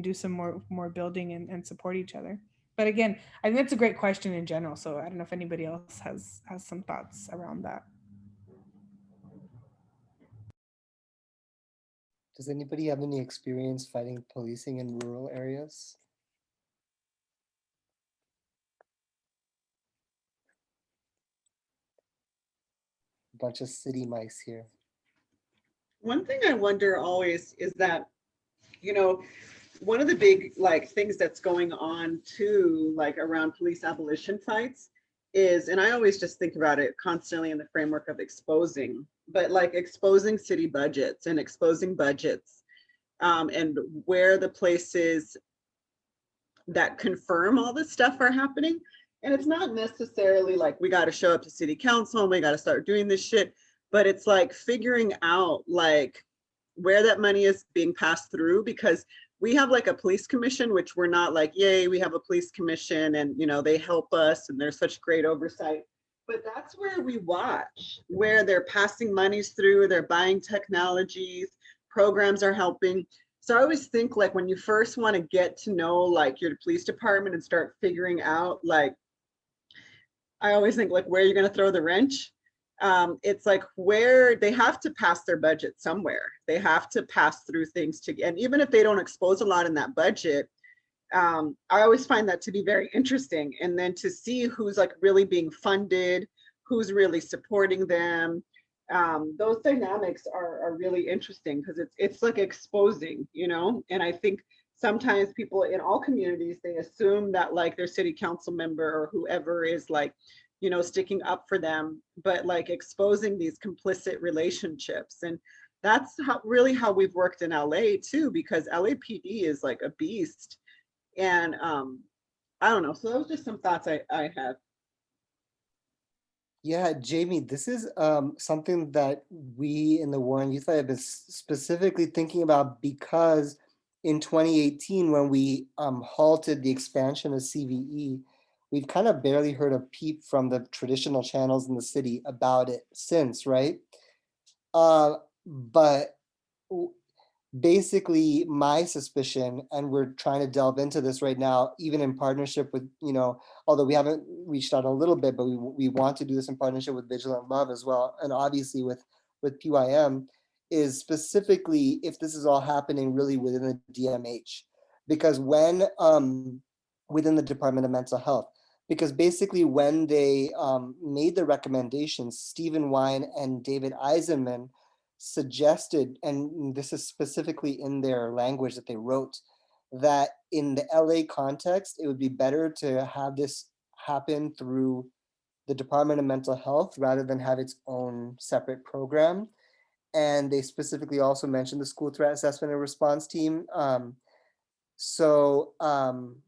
do some more building and support each other. But again, I think that's a great question in general. So I don't know if anybody else has some thoughts around that. Does anybody have any experience fighting policing in rural areas? A bunch of city mice here. One thing I wonder always is that, one of the big things that's going on too, like around police abolition fights is, and I always just think about it constantly in the framework of exposing, but like exposing city budgets and exposing budgets and where the places that confirm all this stuff are happening. And it's not necessarily like we got to show up to city council and we got to start doing this shit, but it's like figuring out like where that money is being passed through, because we have like a police commission, which we're not like, yay, we have a police commission and, they help us and there's such great oversight. But that's where we watch, where they're passing monies through, they're buying technologies, programs are helping. So I always think like when you first want to get to know like your police department and start figuring out like, I always think like where you're going to throw the wrench. It's like where they have to pass their budget somewhere. They have to pass through things and even if they don't expose a lot in that budget, I always find that to be very interesting. And then to see who's like really being funded, who's really supporting them. Those dynamics are really interesting because it's like exposing, and I think sometimes people in all communities, they assume that like their city council member or whoever is like you know, sticking up for them, but like exposing these complicit relationships. And that's really how we've worked in LA too, because LAPD is like a beast. And I don't know. So those are just some thoughts I had. Yeah, Jamie, this is something that we in the War on Youth Fight have been specifically thinking about, because in 2018, when we halted the expansion of CVE, we've kind of barely heard a peep from the traditional channels in the city about it since, right? But basically my suspicion, and we're trying to delve into this right now, even in partnership with, you know, although we haven't reached out a little bit, but we want to do this in partnership with Vigilant Love as well, and obviously with PYM, is specifically if this is all happening really within the DMH. Because when within the Department of Mental Health, because basically when they made the recommendations, Stephen Wine and David Eisenman suggested, and this is specifically in their language that they wrote, that in the LA context, it would be better to have this happen through the Department of Mental Health rather than have its own separate program. And they specifically also mentioned the school threat assessment and response team. So I'm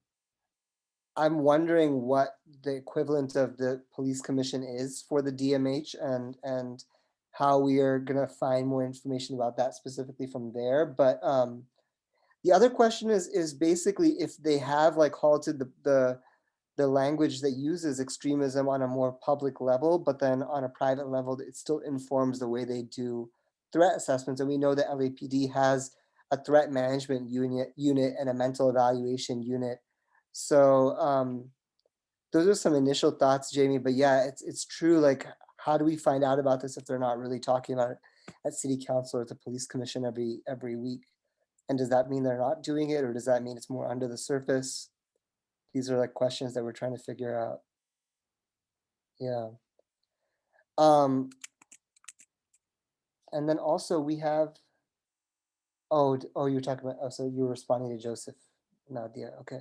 wondering what the equivalent of the police commission is for the DMH, and how we are gonna find more information about that specifically from there. But the other question is basically if they have like halted the language that uses extremism on a more public level, but then on a private level, it still informs the way they do threat assessments. And we know that LAPD has a threat management unit and a mental evaluation unit. So those are some initial thoughts, Jamie. But yeah, it's true. Like, how do we find out about this if they're not really talking about it at City Council or at the Police Commission every week? And does that mean they're not doing it, or does that mean it's more under the surface? These are like questions that we're trying to figure out. Yeah. And then also we have, oh, you're talking about, oh, so you were responding to Joseph, Nadia, okay.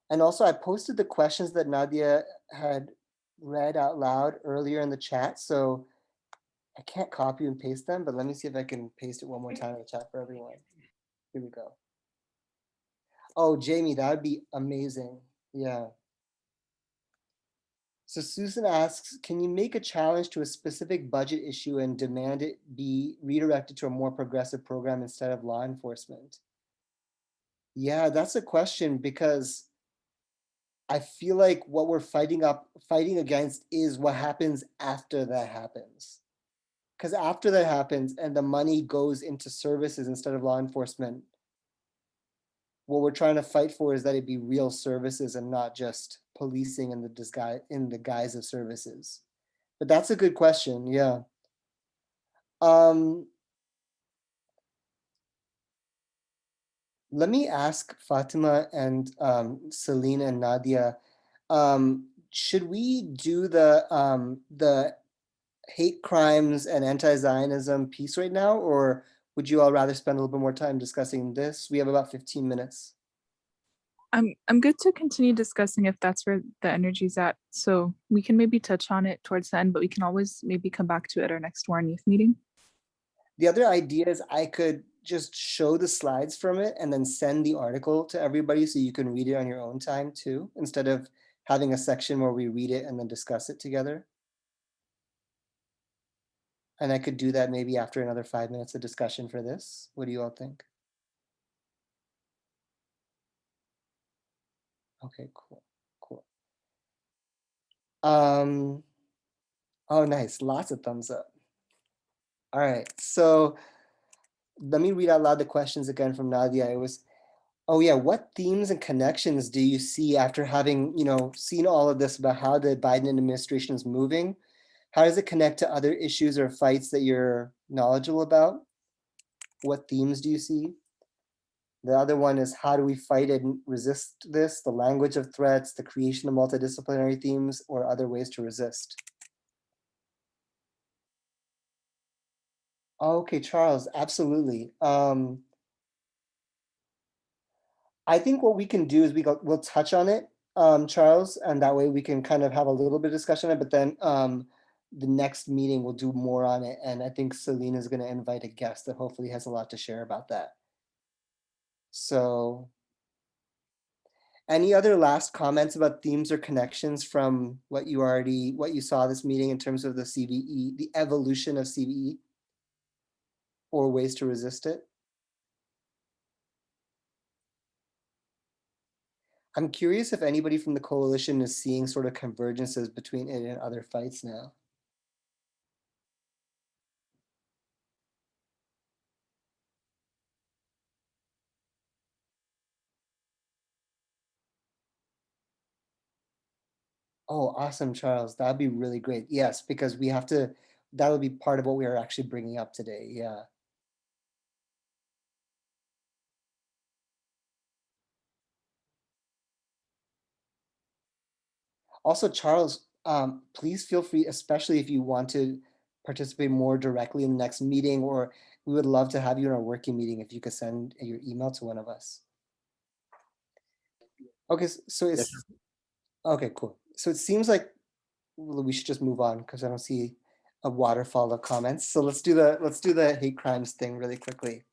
And also I posted the questions that Nadia had read out loud earlier in the chat, so I can't copy and paste them, but let me see if I can paste it one more time in the chat for everyone. Here we go. Oh, Jamie, that would be amazing. Yeah. So Susan asks, can you make a challenge to a specific budget issue and demand it be redirected to a more progressive program instead of law enforcement? Yeah, that's a question, because I feel like what we're fighting against is what happens after that happens. Because after that happens and the money goes into services instead of law enforcement, what we're trying to fight for is that it be real services and not just policing in the guise of services. But that's a good question. Yeah. Let me ask Fatima and Selena and Nadia, should we do the hate crimes and anti-Zionism piece right now, or would you all rather spend a little bit more time discussing this? We have about 15 minutes. I'm good to continue discussing if that's where the energy's at. So we can maybe touch on it towards the end, but we can always maybe come back to it at our next War on Youth meeting. The other idea is I could just show the slides from it and then send the article to everybody so you can read it on your own time too, instead of having a section where we read it and then discuss it together. And I could do that maybe after another 5 minutes of discussion for this. What do you all think? Okay, cool, cool. Oh, nice, lots of thumbs up. All right, so let me read out loud the questions again from Nadia. It was, oh yeah, what themes and connections do you see after having, seen all of this about how the Biden administration is moving? How does it connect to other issues or fights that you're knowledgeable about? What themes do you see? The other one is, how do we fight and resist this? The language of threats, the creation of multidisciplinary themes, or other ways to resist? Okay, Charles, absolutely. I think what we can do is we'll touch on it Charles, and that way we can kind of have a little bit of discussion on it, but then the next meeting we'll do more on it. And I think Selena is going to invite a guest that hopefully has a lot to share about that. So any other last comments about themes or connections from what you saw this meeting in terms of the CVE, the evolution of CVE, or ways to resist it? I'm curious if anybody from the coalition is seeing sort of convergences between it and other fights now. Oh, awesome, Charles. That'd be really great. Yes, because we have to, that'll be part of what we are actually bringing up today. Yeah. Also, Charles, please feel free, especially if you want to participate more directly in the next meeting, or we would love to have you in our working meeting if you could send your email to one of us. Okay, so it's, okay, cool. So it seems like we should just move on because I don't see a waterfall of comments. So let's do the hate crimes thing really quickly.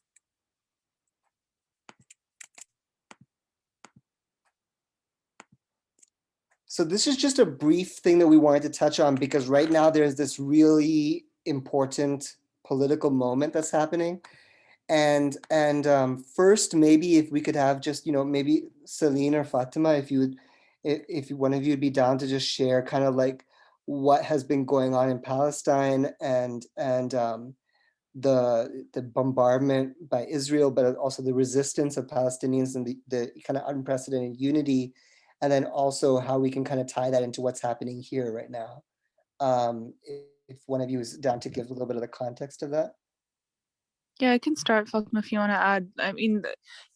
So this is just a brief thing that we wanted to touch on because right now there's this really important political moment that's happening. And first, maybe if we could have just, maybe Celine or Fatima, if you would, if one of you would be down to just share kind of like what has been going on in Palestine and the bombardment by Israel, but also the resistance of Palestinians and the kind of unprecedented unity, and then also how we can kind of tie that into what's happening here right now. If one of you is down to give a little bit of the context of that. Yeah, I can start, Fatima, if you want to add. I mean,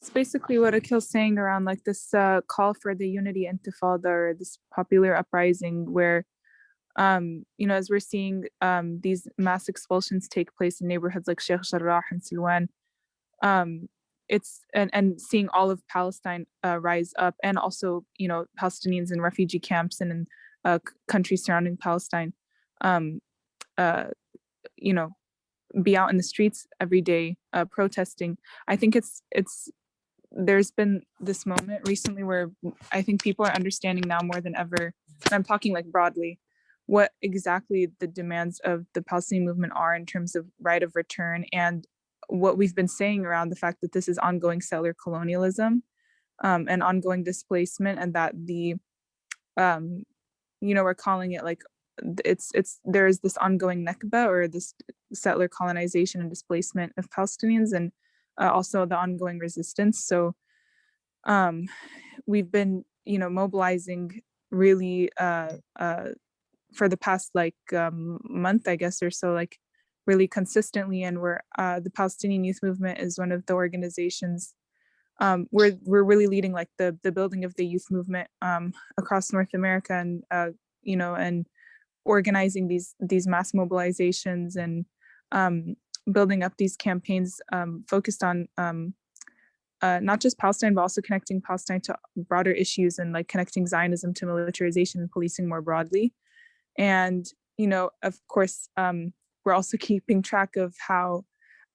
it's basically what Akil's saying around like this call for the unity intifada, or this popular uprising where, as we're seeing these mass expulsions take place in neighborhoods like Sheikh Jarrah and Silwan, it's and seeing all of Palestine rise up, and also, Palestinians in refugee camps and in countries surrounding Palestine, you know, be out in the streets every day protesting. I think there's been this moment recently where I think people are understanding now more than ever, and I'm talking like broadly, what exactly the demands of the Palestinian movement are in terms of right of return, and what we've been saying around the fact that this is ongoing settler colonialism and ongoing displacement, and that we're calling it like there's this ongoing Nakba, or this settler colonization and displacement of Palestinians, and also the ongoing resistance. So we've been mobilizing really for the past month, I guess, or so, like really consistently, and we're the Palestinian Youth Movement is one of the organizations. We're really leading like the building of the youth movement across North America, and and organizing these mass mobilizations, and building up these campaigns focused on not just Palestine, but also connecting Palestine to broader issues, and like connecting Zionism to militarization and policing more broadly. And, of course, we're also keeping track of how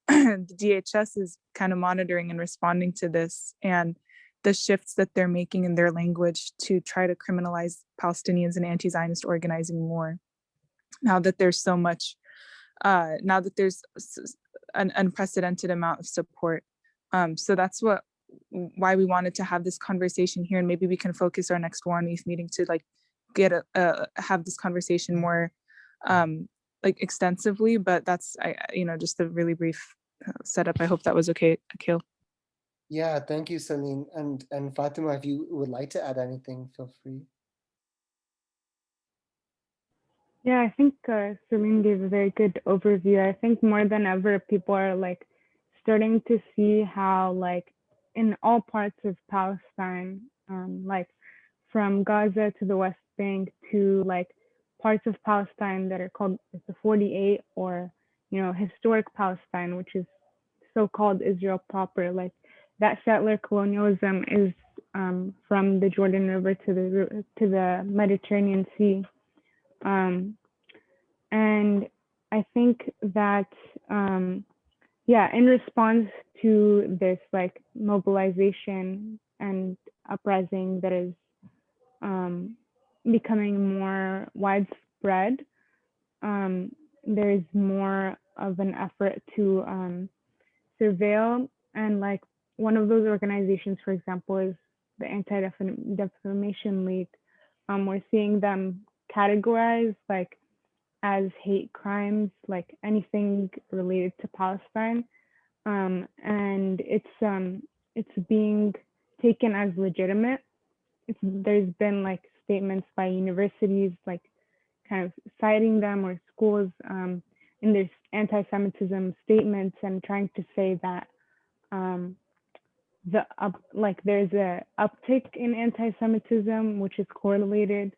the DHS is kind of monitoring and responding to this, and the shifts that they're making in their language to try to criminalize Palestinians and anti-Zionist organizing more. Now that there's so much, now that there's an unprecedented amount of support. So that's why we wanted to have this conversation here, and maybe we can focus our next War on Youth meeting to like have this conversation more like extensively. But that's just a really brief setup. I hope that was okay, Akil. Yeah, thank you, Celine. And Fatima, if you would like to add anything, feel free. Yeah, I think Celine gave a very good overview. I think more than ever, people are like starting to see how like in all parts of Palestine, like from Gaza to the West Bank to like parts of Palestine that are called the 48, or historic Palestine, which is so-called Israel proper, like that settler colonialism is from the Jordan River to the Mediterranean Sea. And I think that, yeah, in response to this like mobilization and uprising that is becoming more widespread, there's more of an effort to surveil. And like one of those organizations, for example, is the Anti-Defamation League. We're seeing them categorized like as hate crimes, like anything related to Palestine, and it's being taken as legitimate. There's been like statements by universities, like kind of citing them, or schools in their anti-Semitism statements, and trying to say that there's a uptick in anti-Semitism, which is correlated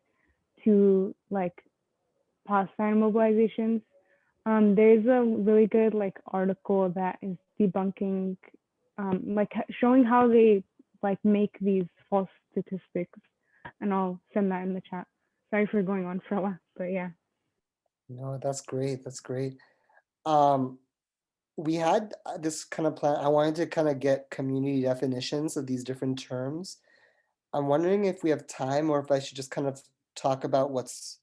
to like Palestine mobilizations. There's a really good like article that is debunking, like showing how they like make these false statistics, and I'll send that in the chat. Sorry for going on for a while, but yeah. No, that's great. That's great. We had this kind of plan. I wanted to kind of get community definitions of these different terms. I'm wondering if we have time, or if I should just kind of talk about what's,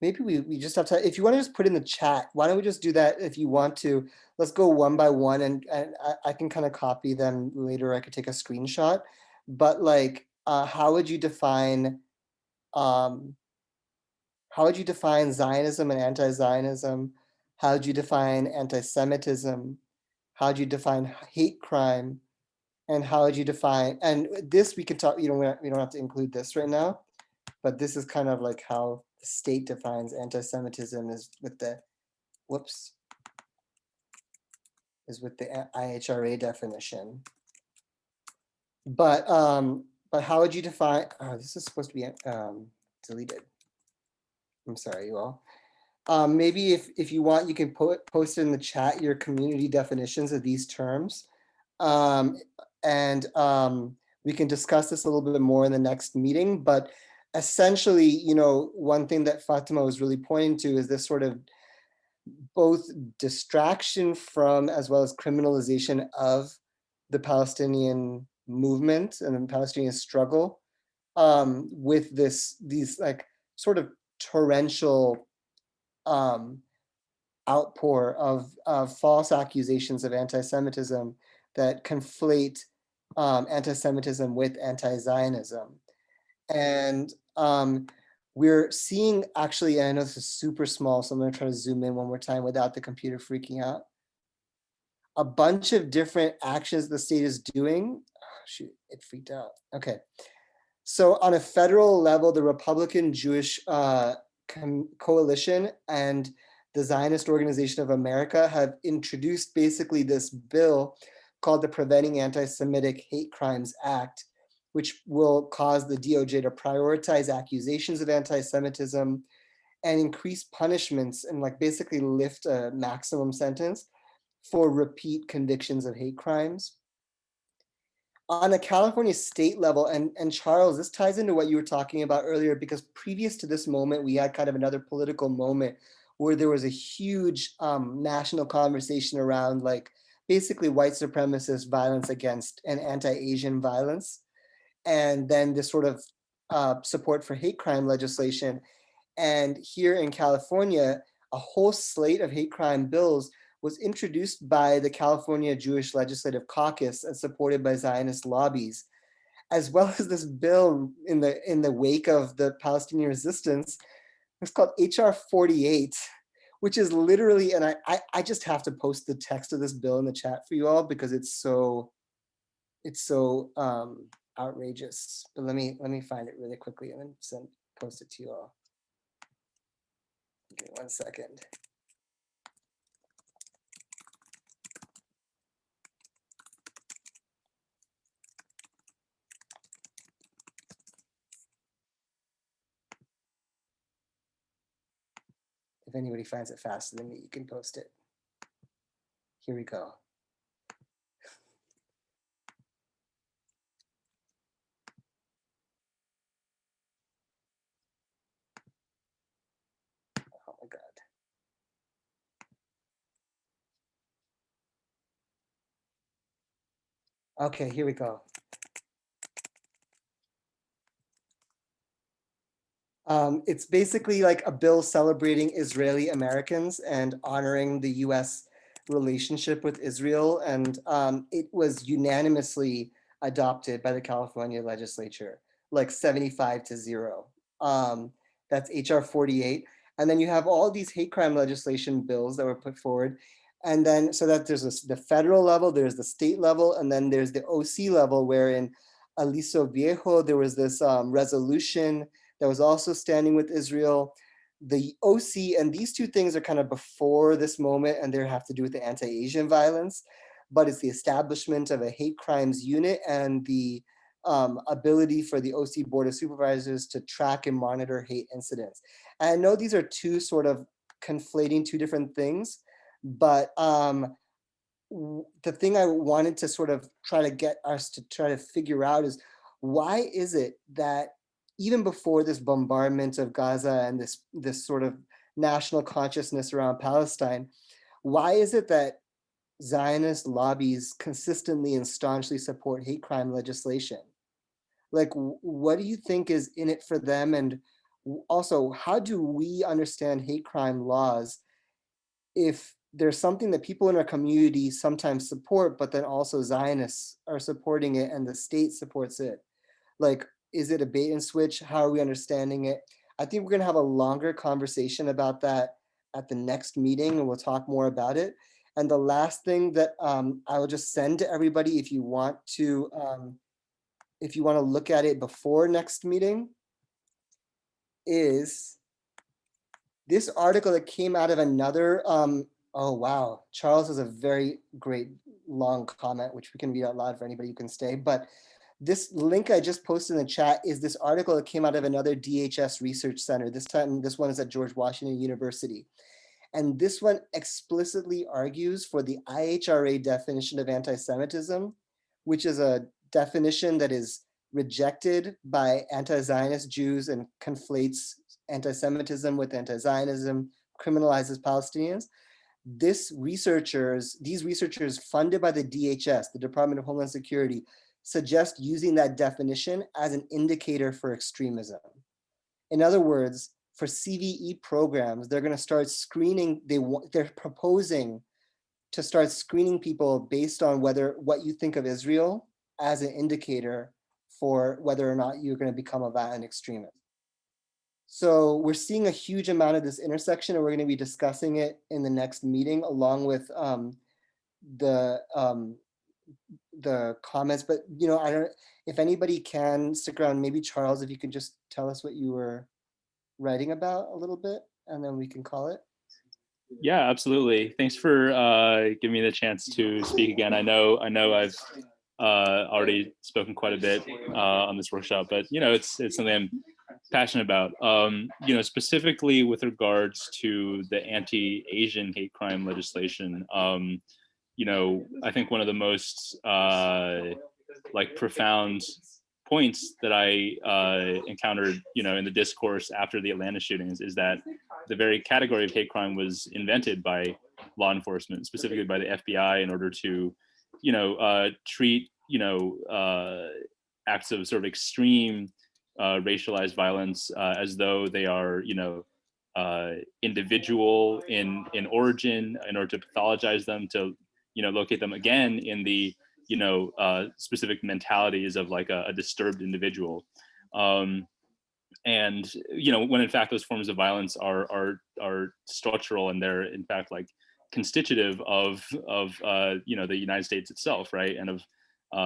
maybe we just have time. If you want to just put in the chat, why don't we just do that if you want to? Let's go one by one, and I can kind of copy them later. I could take a screenshot. But like, how would you define Zionism and anti-Zionism? How would you define anti-Semitism? How would you define hate crime? And how would you define, and this we can talk, we don't have to include this right now, but this is kind of like how the state defines anti-Semitism is with the, IHRA definition. But how would you define, oh, this is supposed to be deleted. I'm sorry, you all. Maybe if you want, you can post it in the chat, your community definitions of these terms. And we can discuss this a little bit more in the next meeting. But essentially, one thing that Fatima was really pointing to is this sort of both distraction from, as well as criminalization of, the Palestinian movement and the Palestinian struggle, with these like sort of torrential outpour of false accusations of anti-Semitism that conflate anti-Semitism with anti-Zionism. And we're seeing, actually, and I know this is super small, so I'm going to try to zoom in one more time without the computer freaking out, a bunch of different actions the state is doing. Oh, shoot, it freaked out. Okay. So on a federal level, the Republican Jewish Coalition and the Zionist Organization of America have introduced basically this bill called the Preventing Anti-Semitic Hate Crimes Act, which will cause the DOJ to prioritize accusations of anti-Semitism and increase punishments, and like basically lift a maximum sentence for repeat convictions of hate crimes. On a California state level, and Charles, this ties into what you were talking about earlier, because previous to this moment, we had kind of another political moment where there was a huge national conversation around like basically white supremacist violence against and anti-Asian violence. And then this sort of support for hate crime legislation. And here in California, a whole slate of hate crime bills was introduced by the California Jewish Legislative Caucus and supported by Zionist lobbies, as well as this bill in the wake of the Palestinian resistance. It's called HR 48, which is literally, and I just have to post the text of this bill in the chat for you all because it's so outrageous. But let me find it really quickly and then post it to you all. Give me 1 second. If anybody finds it faster than me, you can post it. Here we go. Okay, here we go. It's basically like a bill celebrating Israeli Americans and honoring the US relationship with Israel. And it was unanimously adopted by the California legislature, like 75-0. That's HR 48. And then you have all these hate crime legislation bills that were put forward. And then, so that there's the federal level, there's the state level, and then there's the OC level, where in Aliso Viejo, there was this resolution that was also standing with Israel. The OC, and these two things are kind of before this moment, and they have to do with the anti-Asian violence, but it's the establishment of a hate crimes unit and the ability for the OC Board of Supervisors to track and monitor hate incidents. And I know these are two sort of conflating two different things, but the thing I wanted to sort of try to get us to try to figure out is, why is it that even before this bombardment of Gaza and this sort of national consciousness around Palestine, why is it that Zionist lobbies consistently and staunchly support hate crime legislation? Like, what do you think is in it for them? And also, how do we understand hate crime laws if there's something that people in our community sometimes support, but then also Zionists are supporting it and the state supports it? Like, is it a bait and switch? How are we understanding it? I think we're going to have a longer conversation about that at the next meeting, and we'll talk more about it. And the last thing that I will just send to everybody, if you want to look at it before next meeting, is this article that came out of another, oh wow, Charles has a very great long comment, which we can read out loud for anybody who can stay. But this link I just posted in the chat is this article that came out of another DHS research center. This time, this one is at George Washington University. And this one explicitly argues for the IHRA definition of anti-Semitism, which is a definition that is rejected by anti-Zionist Jews and conflates anti-Semitism with anti-Zionism, criminalizes Palestinians. These researchers funded by the DHS, the Department of Homeland Security, suggest using that definition as an indicator for extremism. In other words, for CVE programs, they're going to start screening, they're proposing to start screening people based on what you think of Israel as an indicator for whether or not you're going to become a violent extremist. So we're seeing a huge amount of this intersection, and we're going to be discussing it in the next meeting, along with the comments. But I don't, if anybody can stick around, maybe Charles, if you could just tell us what you were writing about a little bit, and then we can call it. Yeah, absolutely. Thanks for giving me the chance to speak again. I know I've already spoken quite a bit on this workshop, but it's something I'm passionate about. Specifically with regards to the anti-Asian hate crime legislation. I think one of the most profound points that I encountered, in the discourse after the Atlanta shootings is that the very category of hate crime was invented by law enforcement, specifically by the FBI, in order to, treat, acts of sort of extreme racialized violence as though they are, individual in origin, in order to pathologize them, to, locate them again in the specific mentalities of like a disturbed individual. And when in fact those forms of violence are structural, and they're in fact like constitutive of the United States itself, right, and of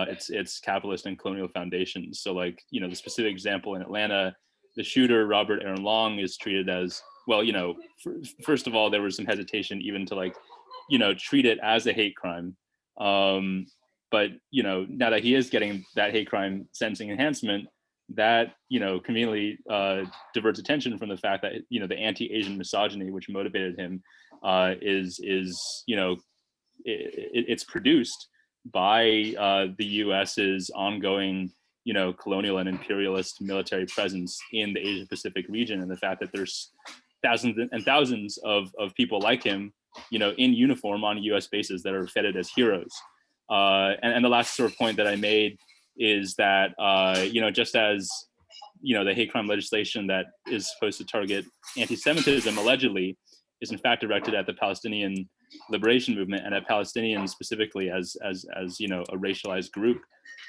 its capitalist and colonial foundations. So like the specific example in Atlanta, the shooter Robert Aaron Long is treated as, well, first of all, there was some hesitation even to like treat it as a hate crime. But now that he is getting that hate crime sentencing enhancement, that conveniently diverts attention from the fact that the anti-Asian misogyny which motivated him it's produced by the US's ongoing colonial and imperialist military presence in the Asia Pacific region, and the fact that there's thousands and thousands of people like him in uniform on US bases that are feted as heroes. And the last sort of point that I made is that, just as, the hate crime legislation that is supposed to target anti-Semitism allegedly is in fact directed at the Palestinian liberation movement and at Palestinians specifically as a racialized group.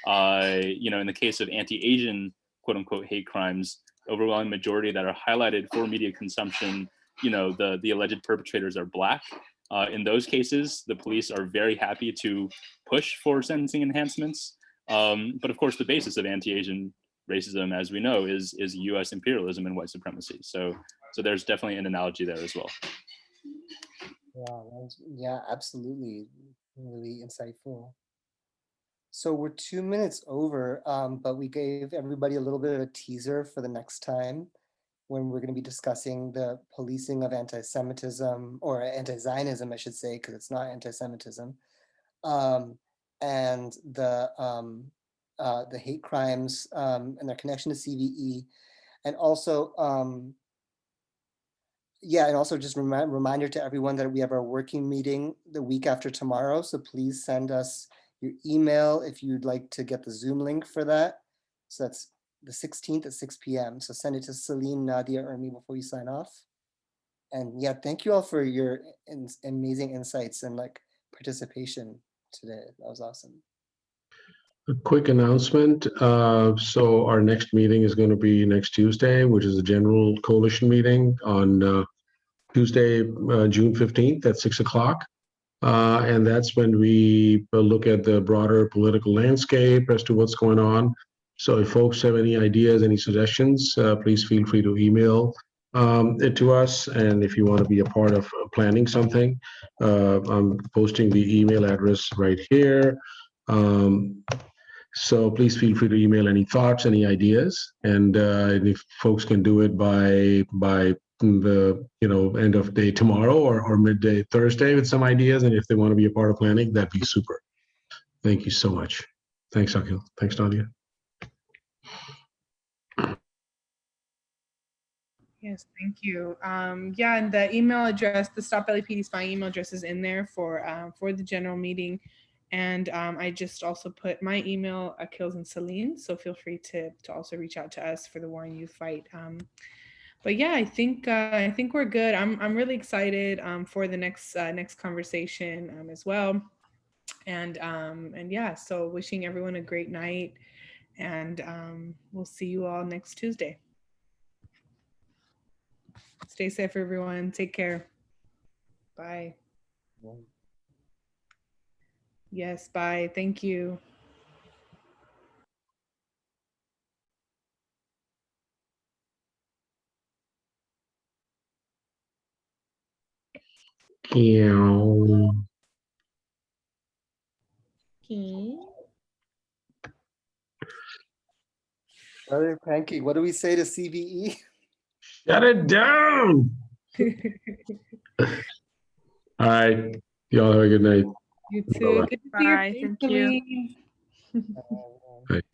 In the case of anti-Asian quote unquote hate crimes, overwhelming majority that are highlighted for media consumption, the alleged perpetrators are Black. In those cases, the police are very happy to push for sentencing enhancements. But of course, the basis of anti-Asian racism, as we know, is U.S. imperialism and white supremacy. So there's definitely an analogy there as well. Yeah, absolutely. Really insightful. So we're 2 minutes over, but we gave everybody a little bit of a teaser for the next time when we're going to be discussing the policing of anti-Semitism, or anti-Zionism, I should say, because it's not anti-Semitism, and the hate crimes and their connection to CVE, and also and also just reminder to everyone that we have our working meeting the week after tomorrow. So please send us your email if you'd like to get the Zoom link for that. So that's the 16th at 6 p.m. So send it to Celine, Nadia, or me before you sign off. And yeah, thank you all for your amazing insights and participation today. That was awesome. A quick announcement. So our next meeting is going to be next Tuesday, which is a general coalition meeting on Tuesday, June 15th at 6 o'clock. And that's when we look at the broader political landscape as to what's going on. So if folks have any ideas, any suggestions, please feel free to email it to us. And if you want to be a part of planning something, I'm posting the email address right here. So please feel free to email any thoughts, any ideas, and if folks can do it by the end of day tomorrow or midday Thursday with some ideas, and if they want to be a part of planning, that'd be super. Thank you so much. Thanks, Akhil. Thanks, Nadia. Yes, thank you. Yeah, and the email address, the Stop LAPD Spying email address is in there for the general meeting. And I just also put my email, Akhil's and Celine. So feel free to also reach out to us for the War and Youth Fight. But yeah, I think we're good. I'm really excited for the next conversation as well. And yeah, so wishing everyone a great night, and we'll see you all next Tuesday. Stay safe, everyone. Take care. Bye. Yes, bye. Thank you. Brother Cranky, what do we say to CVE? Shut it down. All right. Y'all have a good night. You too. Bye-bye. Good to see your Bye. face, Thank you. Celine. Thank